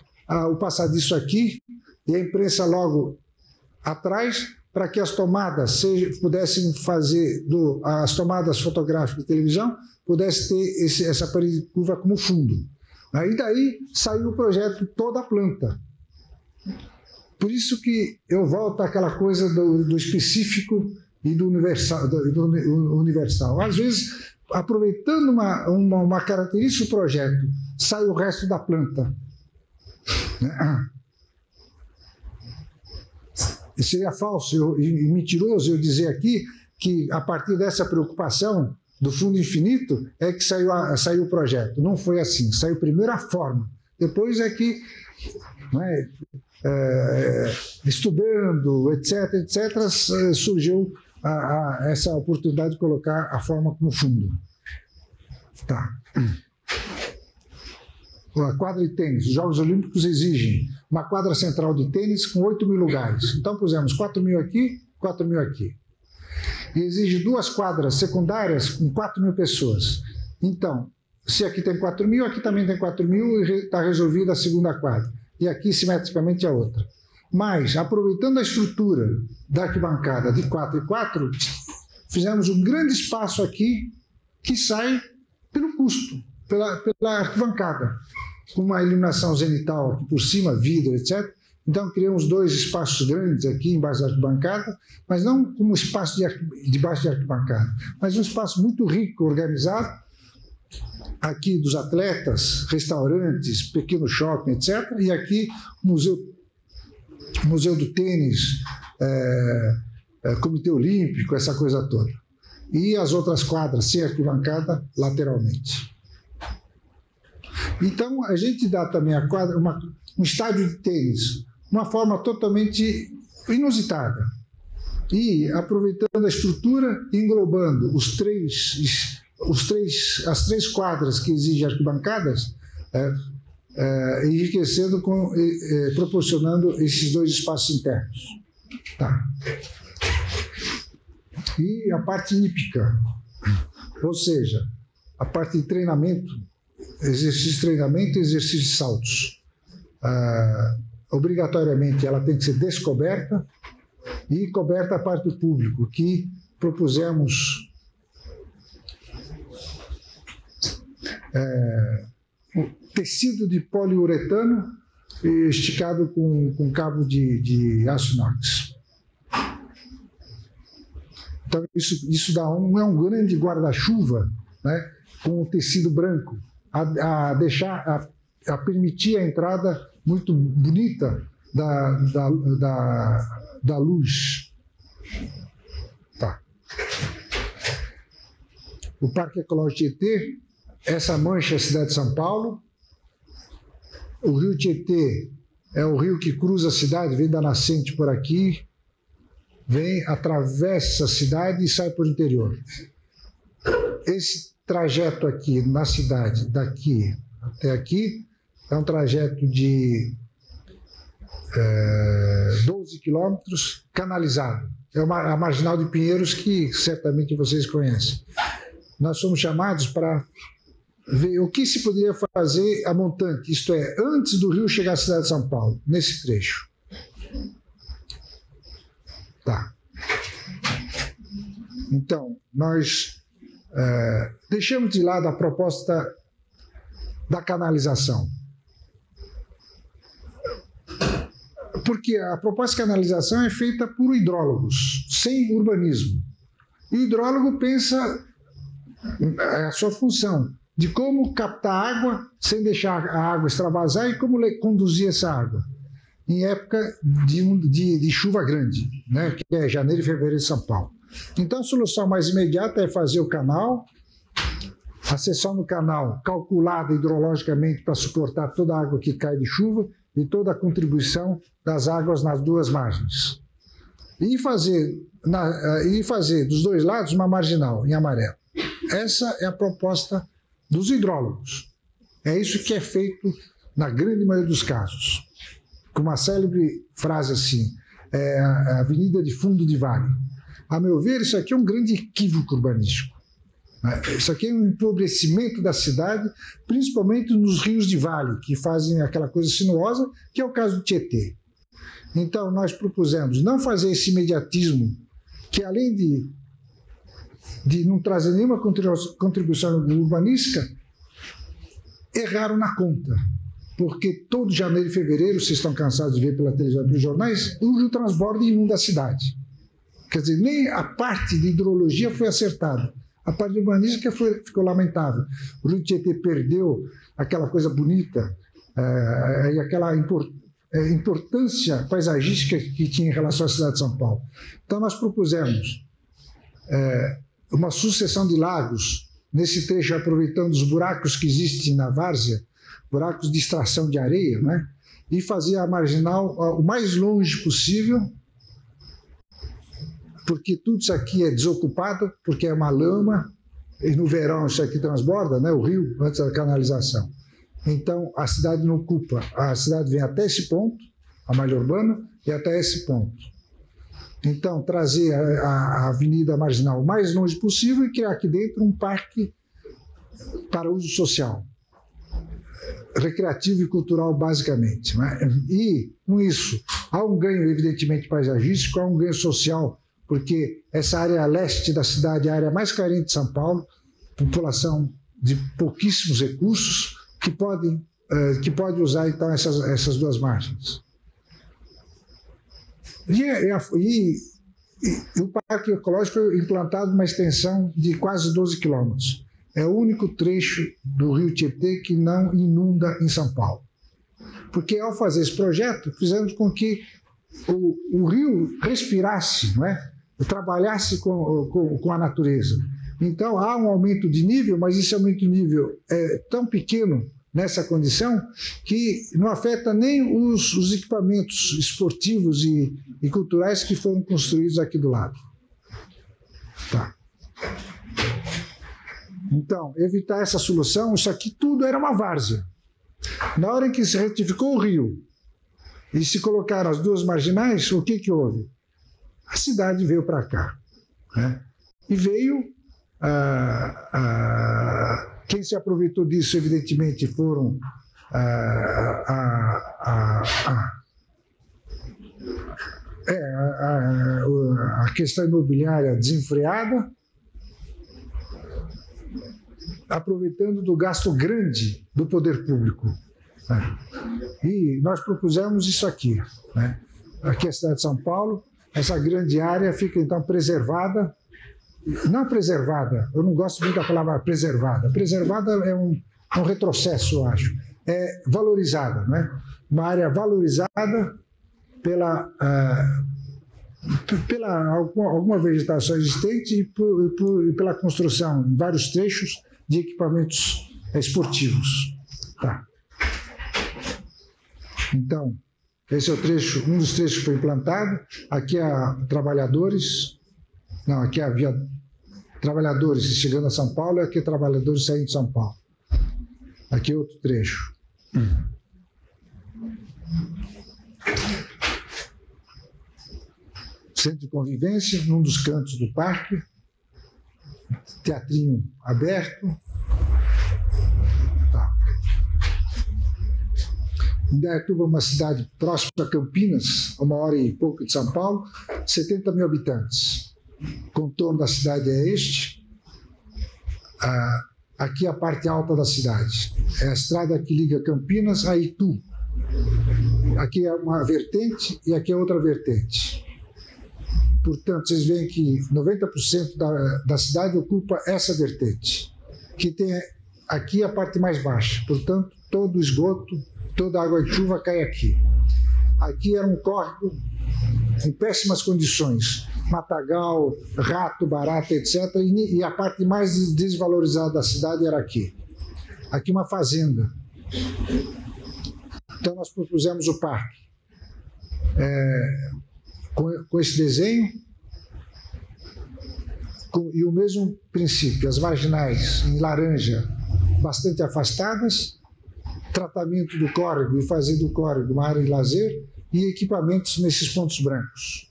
o passadiço aqui e a imprensa logo atrás, para que as tomadas pudessem fazer, as tomadas fotográficas de televisão, pudessem ter essa parede de curva como fundo. Aí daí saiu o projeto toda a planta. Por isso que eu volto àquela coisa do específico e do universal. Às vezes, aproveitando uma característica do projeto, sai o resto da planta. E seria falso e mentiroso eu dizer aqui que, a partir dessa preocupação do fundo infinito, é que saiu o projeto. Não foi assim. Saiu primeiro a forma. Depois é que, estudando, etc., surgiu essa oportunidade de colocar a forma como fundo. Tá. A quadra de tênis. Os Jogos Olímpicos exigem uma quadra central de tênis com 8.000 lugares. Então, pusemos 4.000 aqui, 4.000 aqui. E exige 2 quadras secundárias com 4.000 pessoas. Então, se aqui tem 4.000, aqui também tem 4.000 e está resolvida a segunda quadra. E aqui, simetricamente, a outra. Mas, aproveitando a estrutura da arquibancada de 4 e 4, fizemos um grande espaço aqui que sai pelo custo, pela arquibancada, com uma iluminação zenital aqui por cima, vidro, etc. Então, criamos 2 espaços grandes aqui embaixo da arquibancada, mas não como espaço debaixo de arquibancada, mas um espaço muito rico, organizado, aqui dos atletas, restaurantes, pequeno shopping, etc. E aqui, museu do tênis, comitê olímpico, essa coisa toda. E as outras quadras, sem arquibancada, lateralmente. Então, a gente dá também a quadra, um estádio de tênis, uma forma totalmente inusitada. E aproveitando a estrutura, englobando as 3 quadras que exigem arquibancadas, enriquecendo, proporcionando esses 2 espaços internos. Tá. E a parte hípica, ou seja, a parte de treinamento, exercício de treinamento e exercício de saltos. Obrigatoriamente ela tem que ser descoberta e coberta a parte do público, que propusemos tecido de poliuretano esticado com cabo de aço inox. Então isso dá um grande guarda-chuva, né, com o tecido branco, a permitir a entrada muito bonita da luz. Tá. O Parque Ecológico Tietê, essa mancha é a cidade de São Paulo. O rio Tietê é o rio que cruza a cidade, vem da nascente por aqui, atravessa a cidade e sai por interior. Esse trajeto aqui na cidade, daqui até aqui, é um trajeto de 12 quilômetros canalizado. É a Marginal de Pinheiros, que certamente vocês conhecem. Nós somos chamados para ver o que se poderia fazer a montante, isto é, antes do rio chegar à cidade de São Paulo, nesse trecho. Tá. Então, nós deixamos de lado a proposta da canalização. Porque a proposta de canalização é feita por hidrólogos, sem urbanismo. E o hidrólogo pensa a sua função de como captar água sem deixar a água extravasar e como conduzir essa água em época de chuva grande, né, que é janeiro e fevereiro em São Paulo. Então, a solução mais imediata é fazer o canal, a seção no canal calculada hidrologicamente para suportar toda a água que cai de chuva e toda a contribuição das águas nas duas margens. E fazer dos dois lados uma marginal em amarelo. Essa é a proposta dos hidrólogos. É isso que é feito na grande maioria dos casos. Com uma célebre frase assim, a avenida de fundo de vale. A meu ver, isso aqui é um grande equívoco urbanístico. Isso aqui é um empobrecimento da cidade, principalmente nos rios de vale, que fazem aquela coisa sinuosa, que é o caso do Tietê. Então, nós propusemos não fazer esse imediatismo, que além de não trazer nenhuma contribuição urbanística, erraram na conta. Porque todo janeiro e fevereiro, vocês estão cansados de ver pela televisão e pelos jornais, o rio transborda e inunda a cidade. Quer dizer, nem a parte de hidrologia foi acertada. A parte urbanística ficou lamentável. O Rio Tietê perdeu aquela coisa bonita e aquela importância paisagística que tinha em relação à cidade de São Paulo. Então, nós propusemos uma sucessão de lagos, nesse trecho, aproveitando os buracos que existem na várzea, buracos de extração de areia, né? E fazer a marginal o mais longe possível, porque tudo isso aqui é desocupado, porque é uma lama, e no verão isso aqui transborda, né, o rio, antes da canalização. Então, a cidade não ocupa, a cidade vem até esse ponto, a malha urbana, e até esse ponto. Então, trazer a avenida marginal o mais longe possível e criar aqui dentro um parque para uso social, recreativo e cultural, basicamente, né? E, com isso, há um ganho, evidentemente, paisagístico, há um ganho social, porque essa área leste da cidade é a área mais carente de São Paulo, população de pouquíssimos recursos, que pode usar, então, essas duas margens. E o Parque Ecológico foi implantado numa extensão de quase 12 quilômetros. É o único trecho do Rio Tietê que não inunda em São Paulo. Porque, ao fazer esse projeto, fizemos com que o rio respirasse, não é? Trabalhasse com a natureza. Então, há um aumento de nível, mas esse aumento de nível é tão pequeno nessa condição que não afeta nem os equipamentos esportivos e culturais que foram construídos aqui do lado. Tá. Então, evitar essa solução, isso aqui tudo era uma várzea. Na hora em que se retificou o rio e se colocaram as duas marginais, o que houve? A cidade veio para cá, né? E veio, quem se aproveitou disso, evidentemente, foram a questão imobiliária desenfreada, aproveitando do gasto grande do poder público, né? E nós propusemos isso aqui, né? Aqui é a cidade de São Paulo. Essa grande área fica, então, preservada. Não preservada, eu não gosto muito da palavra preservada. Preservada é um retrocesso, eu acho. É valorizada, né? Uma área valorizada pela alguma vegetação existente e pela construção em vários trechos de equipamentos esportivos. Tá. Então, esse é o trecho, um dos trechos que foi implantado. Aqui há trabalhadores, não, aqui havia trabalhadores chegando a São Paulo e aqui trabalhadores saindo de São Paulo. Aqui é outro trecho. Centro de convivência, num dos cantos do parque, teatrinho aberto. Tá. Indaiatuba é uma cidade próxima a Campinas, 1h e pouco de São Paulo, 70 mil habitantes. O contorno da cidade é este. Aqui é a parte alta da cidade. É a estrada que liga Campinas a Itu. Aqui é uma vertente e aqui é outra vertente. Portanto, vocês veem que 90% da cidade ocupa essa vertente, que tem aqui a parte mais baixa. Portanto, todo o esgoto, toda a água de chuva cai aqui. Aqui era um córrego em péssimas condições, matagal, rato, barata, etc. E a parte mais desvalorizada da cidade era aqui. Aqui uma fazenda. Então nós propusemos o parque com esse desenho e o mesmo princípio, as marginais em laranja bastante afastadas, tratamento do córrego e fazer do córrego uma área de lazer e equipamentos nesses pontos brancos.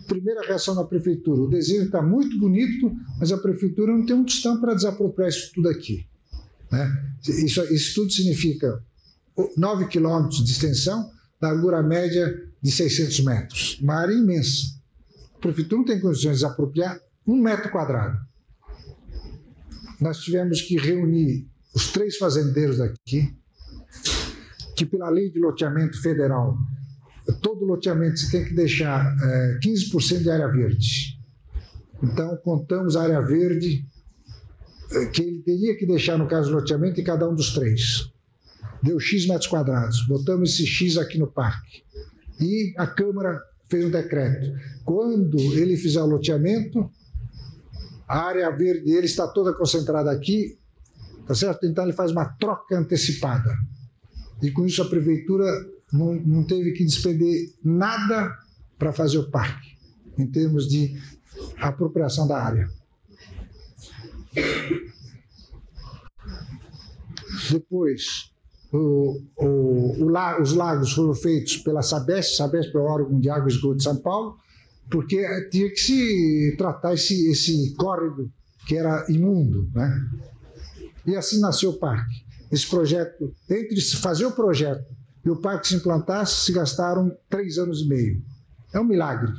Primeira reação da prefeitura, o desenho está muito bonito, mas a prefeitura não tem um tostão para desapropriar isso tudo aqui, né? Isso tudo significa 9 quilômetros de extensão, largura média de 600 metros, uma área imensa. A prefeitura não tem condições de desapropriar 1 metro quadrado. Nós tivemos que reunir os 3 fazendeiros daqui, que pela lei de loteamento federal, todo loteamento você tem que deixar 15% de área verde. Então, contamos a área verde que ele teria que deixar, no caso do loteamento, em cada um dos 3. Deu X metros quadrados. Botamos esse X aqui no parque. E a Câmara fez um decreto. Quando ele fizer o loteamento, a área verde dele está toda concentrada aqui, tá certo? Então ele faz uma troca antecipada. E com isso a prefeitura não teve que despender nada para fazer o parque, em termos de apropriação da área. Depois, os lagos foram feitos pela Sabesp é o órgão de água e esgoto de São Paulo, porque tinha que se tratar esse córrego que era imundo, né? E assim nasceu o parque. Esse projeto, entre fazer o projeto e o parque se implantasse, se gastaram 3 anos e meio. É um milagre.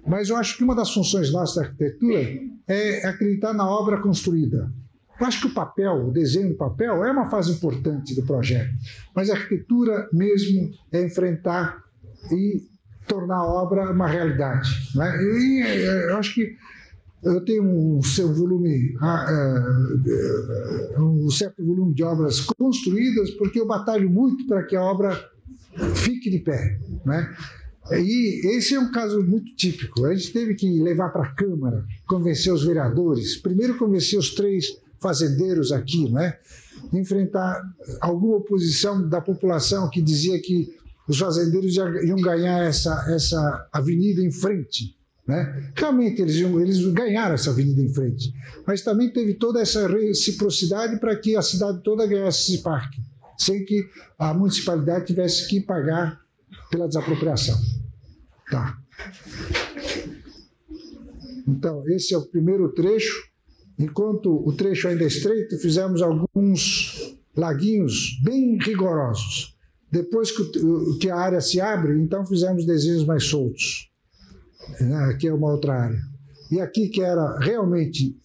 Mas eu acho que uma das funções nossas da arquitetura é acreditar na obra construída. Eu acho que o papel, o desenho do papel, é uma fase importante do projeto. Mas a arquitetura mesmo é enfrentar e tornar a obra uma realidade, né? E eu acho que eu tenho um certo volume de obras construídas, porque eu batalho muito para que a obra fique de pé, né? E esse é um caso muito típico. A gente teve que levar para a Câmara, convencer os vereadores, primeiro convencer os 3 fazendeiros aqui, né? Enfrentar alguma oposição da população que dizia que os fazendeiros iam ganhar essa avenida em frente, né? Realmente eles ganharam essa avenida em frente, mas também teve toda essa reciprocidade para que a cidade toda ganhasse esse parque, sem que a municipalidade tivesse que pagar pela desapropriação. Tá. Então, esse é o primeiro trecho. Enquanto o trecho ainda é estreito, fizemos alguns laguinhos bem rigorosos. Depois que a área se abre, então fizemos desenhos mais soltos. Aqui é uma outra área. E aqui, que era realmente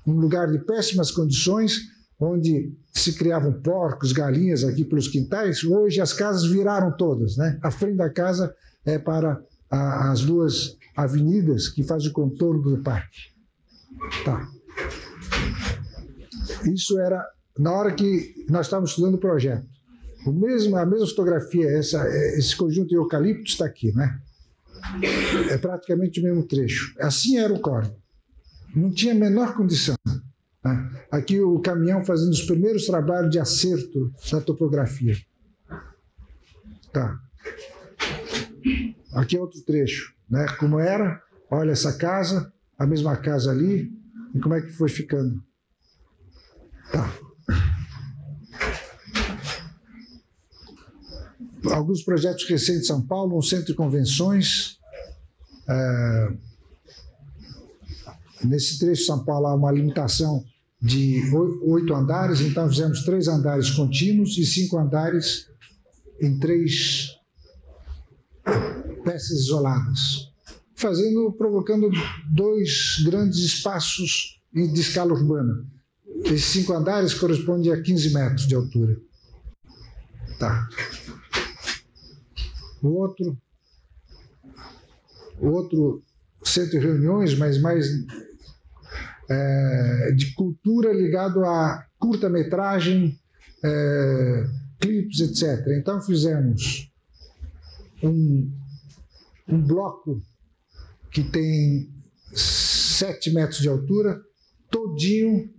um lugar de péssimas condições, onde se criavam porcos, galinhas aqui pelos quintais, hoje as casas viraram todas, né? A frente da casa é para as 2 avenidas que fazem o contorno do parque. Tá. Isso era na hora que nós estávamos estudando o projeto. A mesma fotografia, esse conjunto de eucaliptos está aqui, né? É praticamente o mesmo trecho. Assim era o córrego. Não tinha a menor condição. Né? Aqui o caminhão fazendo os primeiros trabalhos de acerto da topografia. Tá. Aqui é outro trecho, né? Como era, olha essa casa, a mesma casa ali, e como é que foi ficando. Tá. Alguns projetos recentes de São Paulo, um centro de convenções. Nesse trecho de São Paulo há uma limitação de 8 andares, então fizemos 3 andares contínuos e 5 andares em 3 peças isoladas, provocando 2 grandes espaços de escala urbana. Esses 5 andares correspondem a 15 metros de altura. Tá. O outro outro centro de reuniões, mas mais de cultura ligado a curta-metragem, clipes, etc. Então fizemos um bloco que tem 7 metros de altura, todinho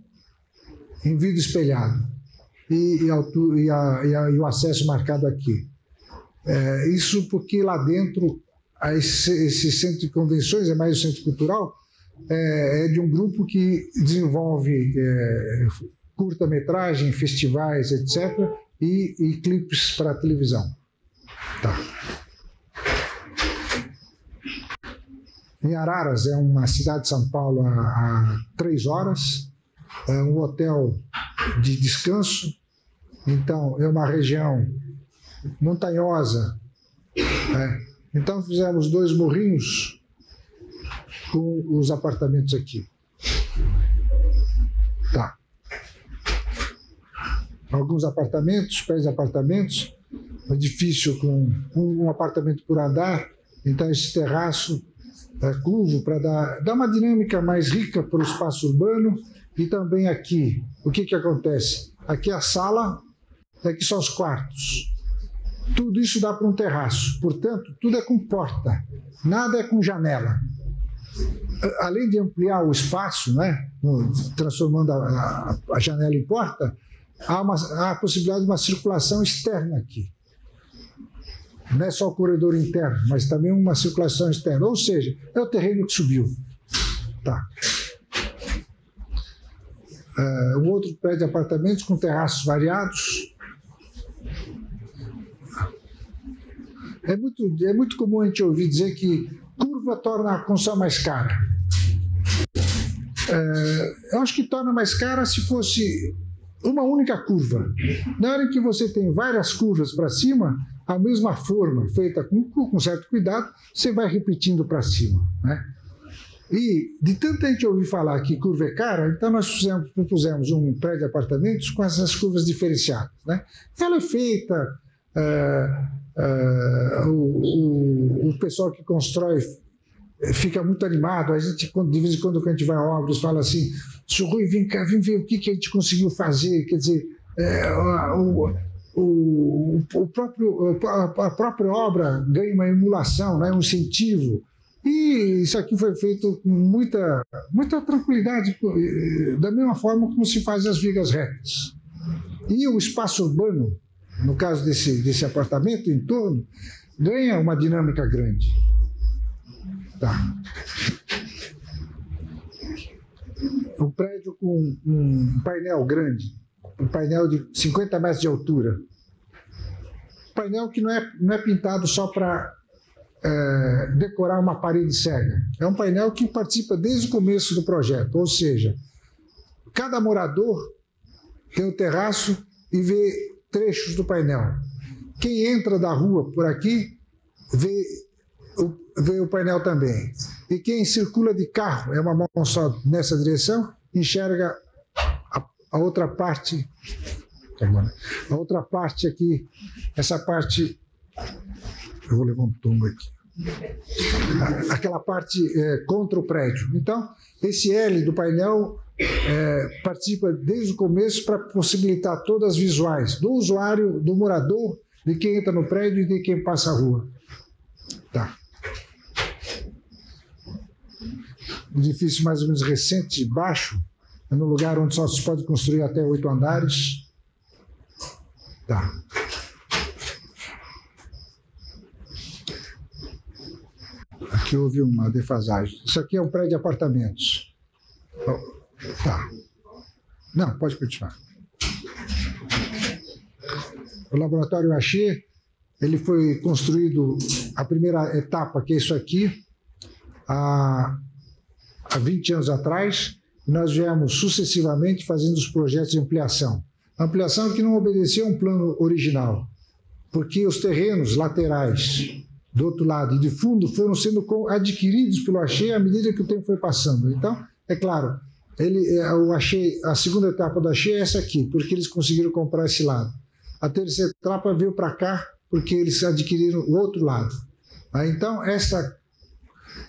em vidro espelhado e o acesso marcado aqui. Isso porque lá dentro, esse centro de convenções, é mais o centro cultural, é de um grupo que desenvolve curta-metragem, festivais, etc., e clipes para televisão. Tá. Em Araras, é uma cidade de São Paulo a 3 horas, é um hotel de descanso, então é uma região montanhosa. Então fizemos 2 morrinhos com os apartamentos aqui. Tá. Alguns apartamentos, pés de apartamentos, um edifício com um apartamento por andar, então esse terraço curvo para dar uma dinâmica mais rica para o espaço urbano. E também aqui, o que acontece? Aqui a sala, aqui são os quartos. Tudo isso dá para um terraço, portanto, tudo é com porta, nada é com janela. Além de ampliar o espaço, né, transformando a janela em porta, há a possibilidade de uma circulação externa aqui. Não é só o corredor interno, mas também uma circulação externa. Ou seja, é o terreno que subiu. Tá. Um outro prédio de apartamentos com terraços variados. É muito comum a gente ouvir dizer que curva torna a construção mais cara. Eu acho que torna mais cara se fosse uma única curva. Na hora em que você tem várias curvas para cima, a mesma forma, feita com certo cuidado, você vai repetindo para cima, né? E de tanta gente ouvir falar que curva é cara, então nós propusemos um prédio de apartamentos com essas curvas diferenciadas, né? Ela é feita, o pessoal que constrói fica muito animado. A gente, de vez em quando a gente vai a obras, fala assim: "Senhor Rui, vem cá, vem ver o que a gente conseguiu fazer." Quer dizer, a própria obra ganha uma emulação, né, um incentivo. E isso aqui foi feito com muita tranquilidade, da mesma forma como se faz as vigas retas. E o espaço urbano, no caso desse apartamento, em torno, ganha uma dinâmica grande. Tá. Um prédio com um painel grande, um painel de 50 metros de altura. Painel que não é pintado só para decorar uma parede cega. É um painel que participa desde o começo do projeto, ou seja, cada morador tem o terraço e vê trechos do painel. Quem entra da rua por aqui vê o painel também. E quem circula de carro, é uma mão só nessa direção, enxerga a outra parte. A outra parte aqui, essa parte. Eu vou levar um tombo aqui. Aquela parte contra o prédio. Então, esse L do painel participa desde o começo para possibilitar todas as visuais do usuário, do morador, de quem entra no prédio e de quem passa a rua. Tá. Edifício mais ou menos recente, baixo, é no lugar onde só se pode construir até 8 andares. Tá. Aqui houve uma defasagem. Isso aqui é um prédio de apartamentos. Tá. Não, pode continuar. O laboratório Axê, ele foi construído, a primeira etapa, que é isso aqui, há 20 anos atrás, e nós viemos sucessivamente fazendo os projetos de ampliação. A ampliação que não obedeceu a um plano original, porque os terrenos laterais do outro lado e de fundo foram sendo adquiridos pelo Axê à medida que o tempo foi passando. Então, é claro, a segunda etapa do Axê é essa aqui, porque eles conseguiram comprar esse lado. A terceira etapa veio para cá, porque eles adquiriram o outro lado. Então, essa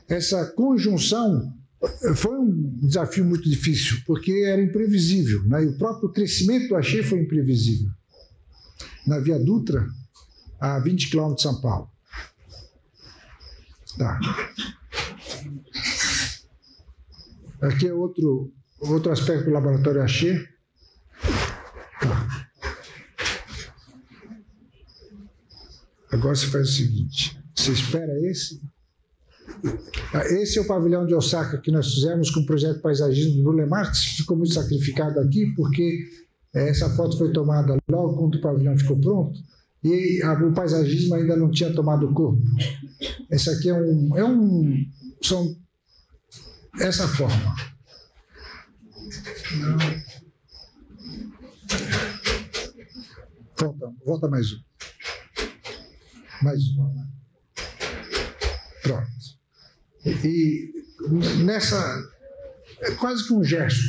essa conjunção foi um desafio muito difícil, porque era imprevisível, né? E o próprio crescimento do Axê foi imprevisível. Na Via Dutra, a 20 quilômetros de São Paulo. Tá. Aqui é outro aspecto do laboratório Axê. Tá. Agora você faz o seguinte, você espera esse. Esse é o pavilhão de Osaka que nós fizemos com o projeto Paisagismo do Bruno Marx. Ficou muito sacrificado aqui porque essa foto foi tomada logo quando o pavilhão ficou pronto e o paisagismo ainda não tinha tomado corpo. Esse aqui são essa forma. Volta mais um. Mais um. Pronto. E nessa, é quase que um gesto.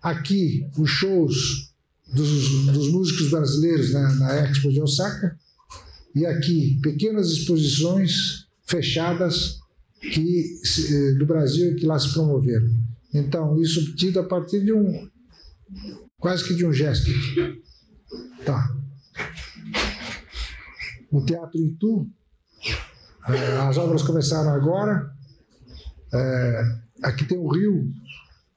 Aqui, os shows dos músicos brasileiros na Expo de Osaka, e aqui, pequenas exposições fechadas do Brasil que lá se promoveram. Então, isso obtido a partir de quase que de um gesto. Tá. O Teatro Itu, as obras começaram agora. Aqui tem o rio,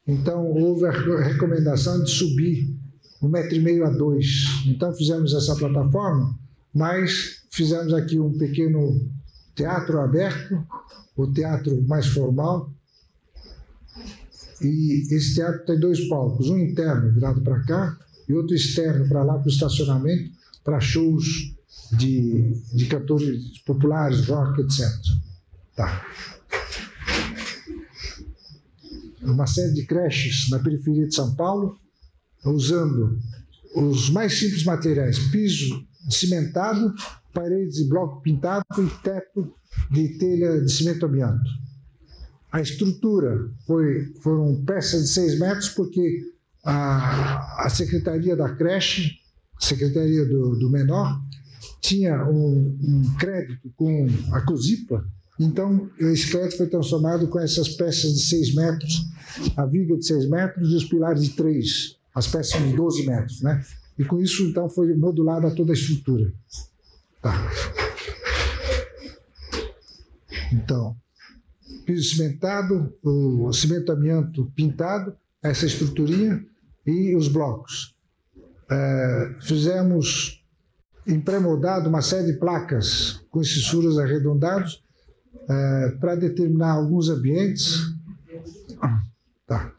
então houve a recomendação de subir 1,5 metro a 2. Então fizemos essa plataforma, mas fizemos aqui um pequeno teatro aberto, o teatro mais formal. E esse teatro tem 2 palcos, um interno virado para cá e outro externo para lá, para o estacionamento, para shows de cantores populares, rock, etc. Tá. Uma série de creches na periferia de São Paulo, usando os mais simples materiais: piso cimentado, paredes de bloco pintado e teto de telha de cimento amianto. A estrutura foram peças de 6 metros, porque a secretaria da creche, secretaria do menor, tinha um crédito com a COSIPA, então esse crédito foi transformado com essas peças de 6 metros, a viga de 6 metros e os pilares de 3, as peças de 12 metros, né? E com isso, então, foi modulada toda a estrutura. Tá. Então, piso cimentado, o cimento amianto pintado, essa estruturinha e os blocos. Fizemos em pré-moldado uma série de placas com esses furos arredondados para determinar alguns ambientes. Tá.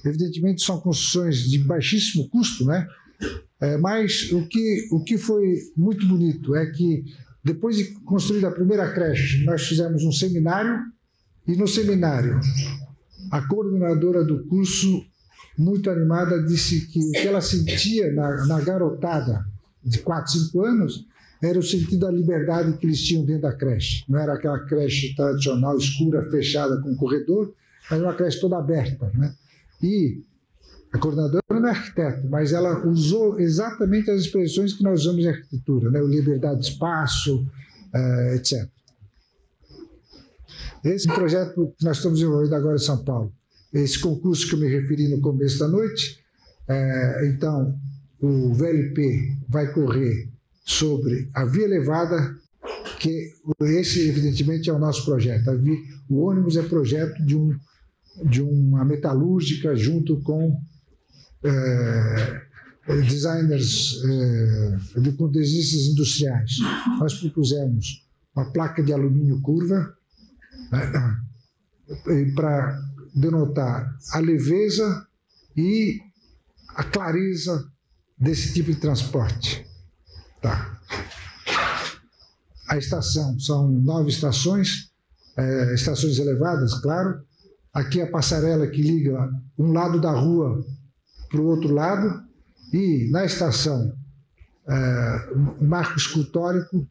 Evidentemente são construções de baixíssimo custo, né? Mas o que foi muito bonito é que depois de construída a primeira creche, nós fizemos um seminário, e no seminário a coordenadora do curso, muito animada, disse que o que ela sentia na garotada de 4, 5 anos era o sentido da liberdade que eles tinham dentro da creche. Não era aquela creche tradicional, escura, fechada, com corredor, mas uma creche toda aberta, né? E a coordenadora não é arquiteta, mas ela usou exatamente as expressões que nós usamos em arquitetura, né? Liberdade de espaço, etc. Esse projeto que nós estamos desenvolvendo agora em São Paulo, esse concurso que eu me referi no começo da noite, então, o VLP vai correr sobre a via elevada, que esse, evidentemente, é o nosso projeto. O ônibus é projeto de uma metalúrgica junto com designers, com desenhistas industriais. Nós propusemos uma placa de alumínio curva para denotar a leveza e a clareza desse tipo de transporte. Tá. A estação, são 9 estações, estações elevadas, claro. Aqui a passarela que liga um lado da rua para o outro lado, e na estação marco escultórico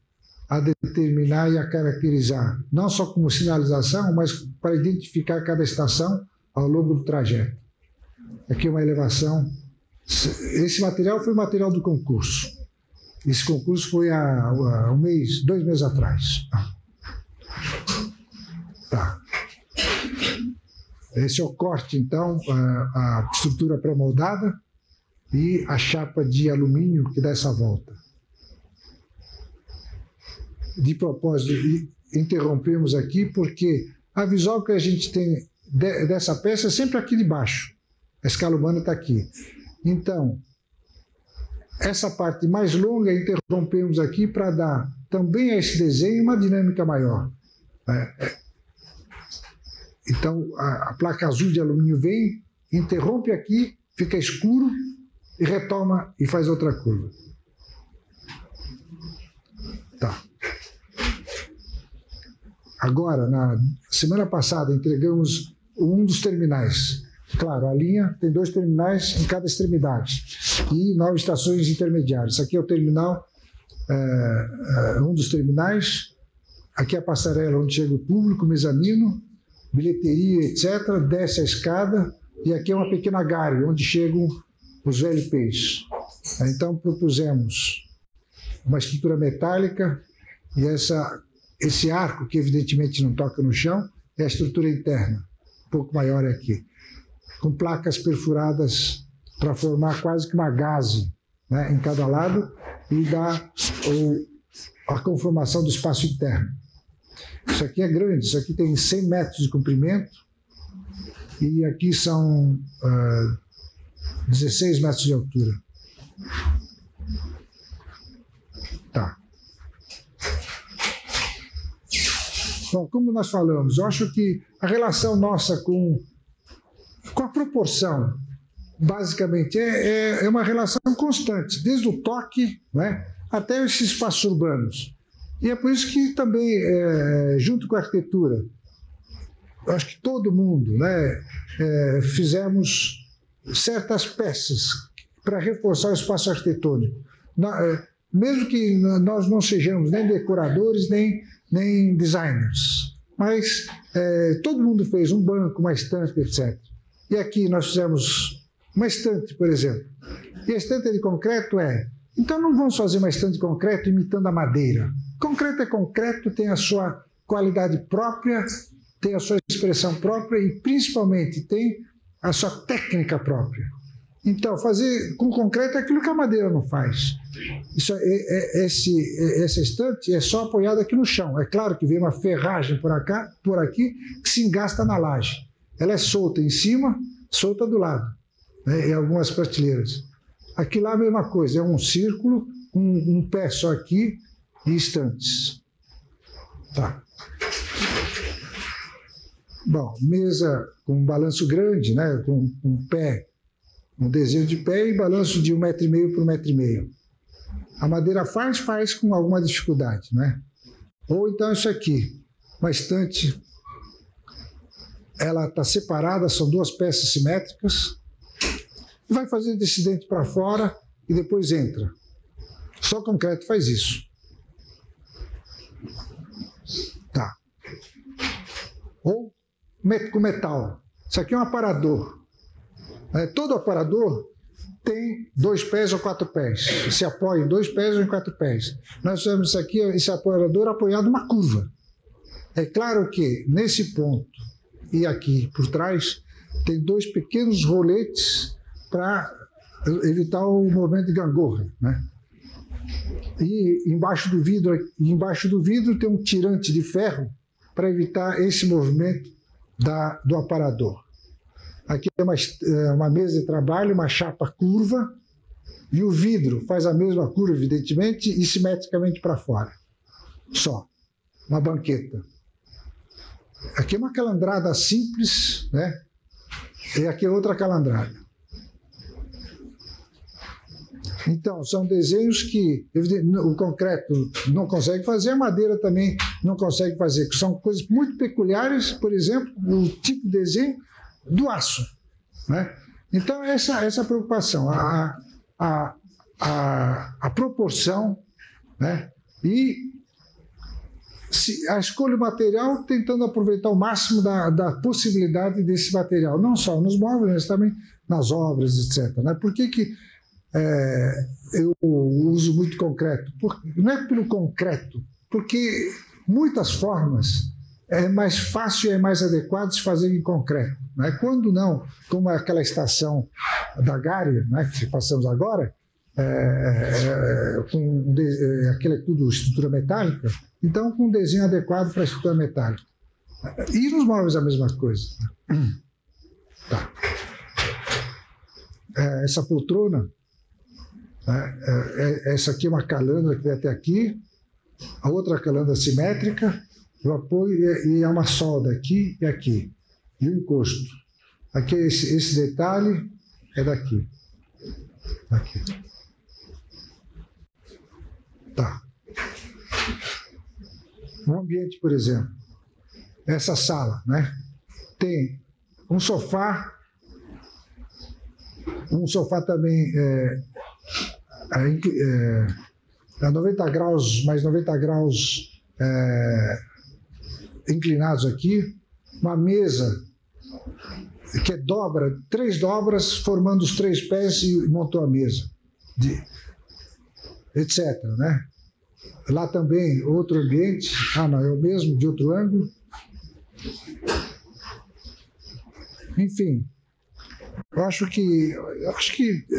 a determinar e a caracterizar, não só como sinalização, mas para identificar cada estação ao longo do trajeto. Aqui uma elevação. Esse material foi o material do concurso. Esse concurso foi há 2 meses atrás. Tá. Esse é o corte, então, a estrutura pré-moldada e a chapa de alumínio que dá essa volta. De propósito, interrompemos aqui porque a visual que a gente tem dessa peça é sempre aqui de baixo. A escala humana está aqui. Então, essa parte mais longa interrompemos aqui para dar também a esse desenho uma dinâmica maior. Então, a placa azul de alumínio vem, interrompe aqui, fica escuro e retoma e faz outra curva. Tá. Agora, na semana passada, entregamos um dos terminais. Claro, a linha tem 2 terminais em cada extremidade e 9 estações intermediárias. Isso aqui é o terminal, um dos terminais. Aqui é a passarela onde chega o público, mezanino, bilheteria, etc. Desce a escada e aqui é uma pequena gare onde chegam os VLPs. Então, propusemos uma estrutura metálica e esse arco, que evidentemente não toca no chão, é a estrutura interna, um pouco maior aqui, com placas perfuradas para formar quase que uma gaze, né, em cada lado e dar a conformação do espaço interno. Isso aqui é grande, isso aqui tem 100 metros de comprimento e aqui são 16 metros de altura. Tá. Bom, como nós falamos, eu acho que a relação nossa com a proporção, basicamente, é uma relação constante, desde o toque, né, até esses espaços urbanos. E é por isso que também, junto com a arquitetura, eu acho que todo mundo, né, fizemos certas peças para reforçar o espaço arquitetônico. Mesmo que nós não sejamos nem decoradores, nem designers, mas todo mundo fez um banco, uma estante, etc. E aqui nós fizemos uma estante, por exemplo. E a estante de concreto então não vamos fazer uma estante de concreto imitando a madeira. Concreto é concreto, tem a sua qualidade própria, tem a sua expressão própria e principalmente tem a sua técnica própria. Então, fazer com concreto é aquilo que a madeira não faz. Essa estante é só apoiada aqui no chão. É claro que vem uma ferragem por aqui, que se engasta na laje. Ela é solta em cima, solta do lado, né, em algumas prateleiras. Aqui lá a mesma coisa, é um círculo, um pé só aqui e estantes. Tá. Bom, mesa com um balanço grande, né, com um pé, um desenho de pé e balanço de 1,5 m por 1,5 m. A madeira faz com alguma dificuldade, né? Ou então isso aqui, uma estante, ela está separada, são 2 peças simétricas, vai fazer desse dente para fora e depois entra. Só concreto faz isso. Tá. Ou com metal. Isso aqui é um aparador. Todo aparador tem 2 pés ou 4 pés. Se apoia em 2 pés ou em 4 pés. Nós fizemos isso aqui, esse aparador apoiado numa curva. É claro que nesse ponto e aqui por trás tem 2 pequenos roletes para evitar o movimento de gangorra, né? E embaixo do vidro tem um tirante de ferro para evitar esse movimento do aparador. Aqui é uma mesa de trabalho, uma chapa curva, e o vidro faz a mesma curva, evidentemente, e simetricamente para fora. Só. Uma banqueta. Aqui é uma calandrada simples, né? E aqui é outra calandrada. Então, são desenhos que o concreto não consegue fazer, a madeira também não consegue fazer, que são coisas muito peculiares, por exemplo, o tipo de desenho do aço, né? Então, essa preocupação, a proporção, né? E a escolha do material tentando aproveitar o máximo da possibilidade desse material, não só nos móveis, mas também nas obras, etc. Né? Por que eu uso muito concreto? Não é pelo concreto, porque muitas formas é mais fácil e é mais adequado se fazer em concreto. Né? Quando não, como aquela estação da Gare, né, que passamos agora, com aquilo é tudo estrutura metálica, então com um desenho adequado para a estrutura metálica. E nos móveis a mesma coisa. Tá. Essa poltrona, essa aqui é uma calandra que vai até aqui, a outra calandra simétrica, o apoio e é uma solda aqui e aqui, e o encosto. Aqui esse detalhe é daqui. Aqui. Tá. Um ambiente, por exemplo, essa sala, né? Tem um sofá também a 90 graus, mais 90 graus inclinados aqui, uma mesa que é dobra, 3 dobras formando os 3 pés e montou a mesa, etc. Né? Lá também outro ambiente, não, é o mesmo, de outro ângulo. Enfim, eu acho que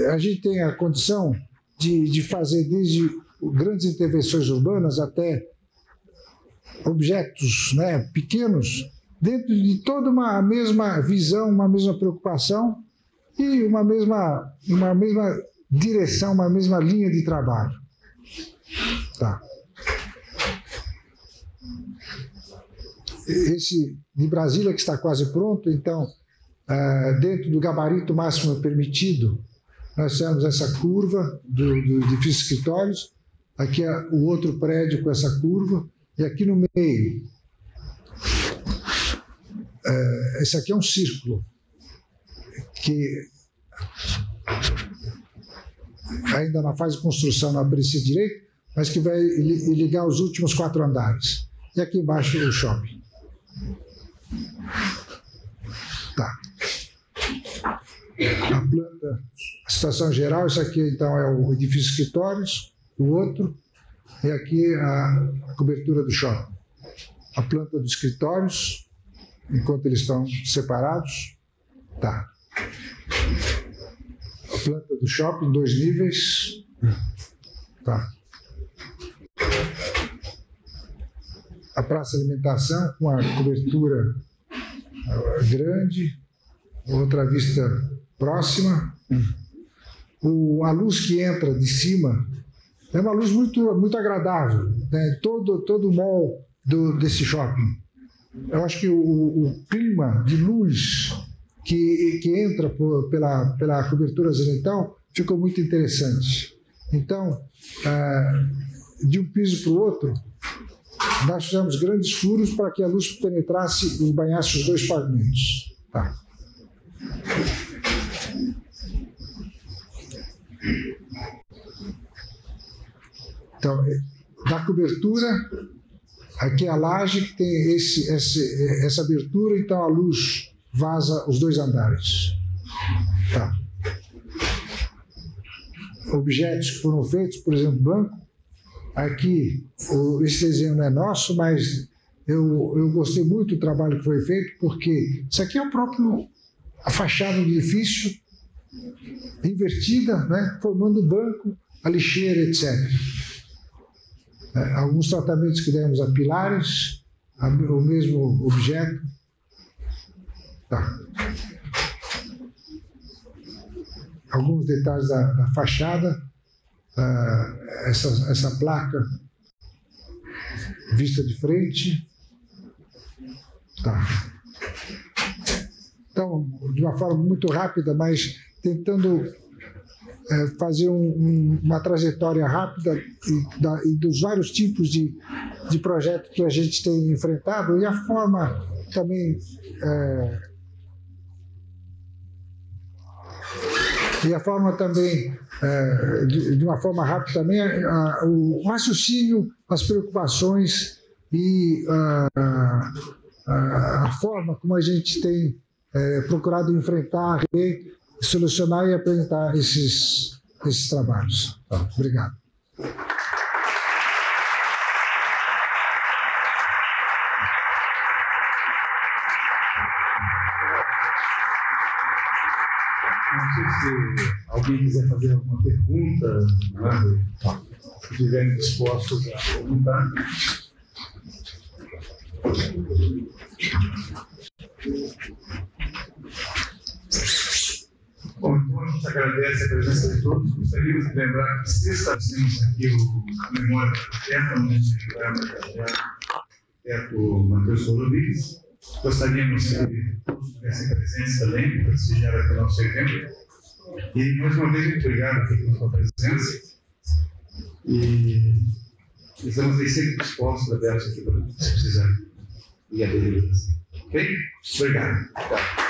a gente tem a condição de fazer desde grandes intervenções urbanas até objetos, né, pequenos, dentro de toda uma mesma visão, uma mesma preocupação e uma mesma direção, uma mesma linha de trabalho. Tá. Esse de Brasília que está quase pronto, então, dentro do gabarito máximo permitido, nós temos essa curva do edifício escritórios, aqui é o outro prédio com essa curva, e aqui no meio, esse aqui é um círculo, que ainda na fase de construção não abriu esse direito, mas que vai ligar os últimos 4 andares. E aqui embaixo o shopping. Tá. A planta, a situação geral, isso aqui então é o edifício escritórios, o outro, e aqui a cobertura do shopping. A planta dos escritórios, enquanto eles estão separados. Tá. A planta do shopping, 2 níveis. Tá. A praça de alimentação com a cobertura grande, outra vista próxima. A luz que entra de cima é uma luz muito agradável, né? Todo o mall desse shopping. Eu acho que o clima de luz que entra pela cobertura zenital ficou muito interessante. Então, de um piso para o outro, nós fizemos grandes furos para que a luz penetrasse e banhasse os 2 pavimentos. Tá. Então, da cobertura, aqui a laje que tem essa abertura, então a luz vaza os 2 andares. Tá. Objetos que foram feitos, por exemplo, banco. Aqui, esse desenho não é nosso, mas eu gostei muito do trabalho que foi feito, porque isso aqui é a fachada do edifício, invertida, né, formando banco, a lixeira, etc. Alguns tratamentos que demos a pilares, o mesmo objeto. Tá. Alguns detalhes da fachada. Essa placa vista de frente. Tá. Então, de uma forma muito rápida, mas tentando fazer uma trajetória rápida e dos vários tipos de projetos que a gente tem enfrentado, e a forma também de uma forma rápida também, o raciocínio, as preocupações e a forma como a gente tem procurado enfrentar, solucionar e apresentar esses trabalhos. Obrigado. Não sei se alguém quiser fazer alguma pergunta, né? Se estiverem dispostos a perguntar. Bom, então a gente agradece a presença de todos. Gostaríamos de lembrar que sexta-feira aqui a memória do arquiteto, onde a gente vai homenagear o arquiteto Matheus Rodrigues. Gostaríamos que todos tivessem presentes também, para prestigiar aqui o nosso evento. E, mais uma vez, muito obrigado aqui pela sua presença. E estamos aí sempre dispostos, abertos aqui para se precisar. E a beleza. Ok? Obrigado.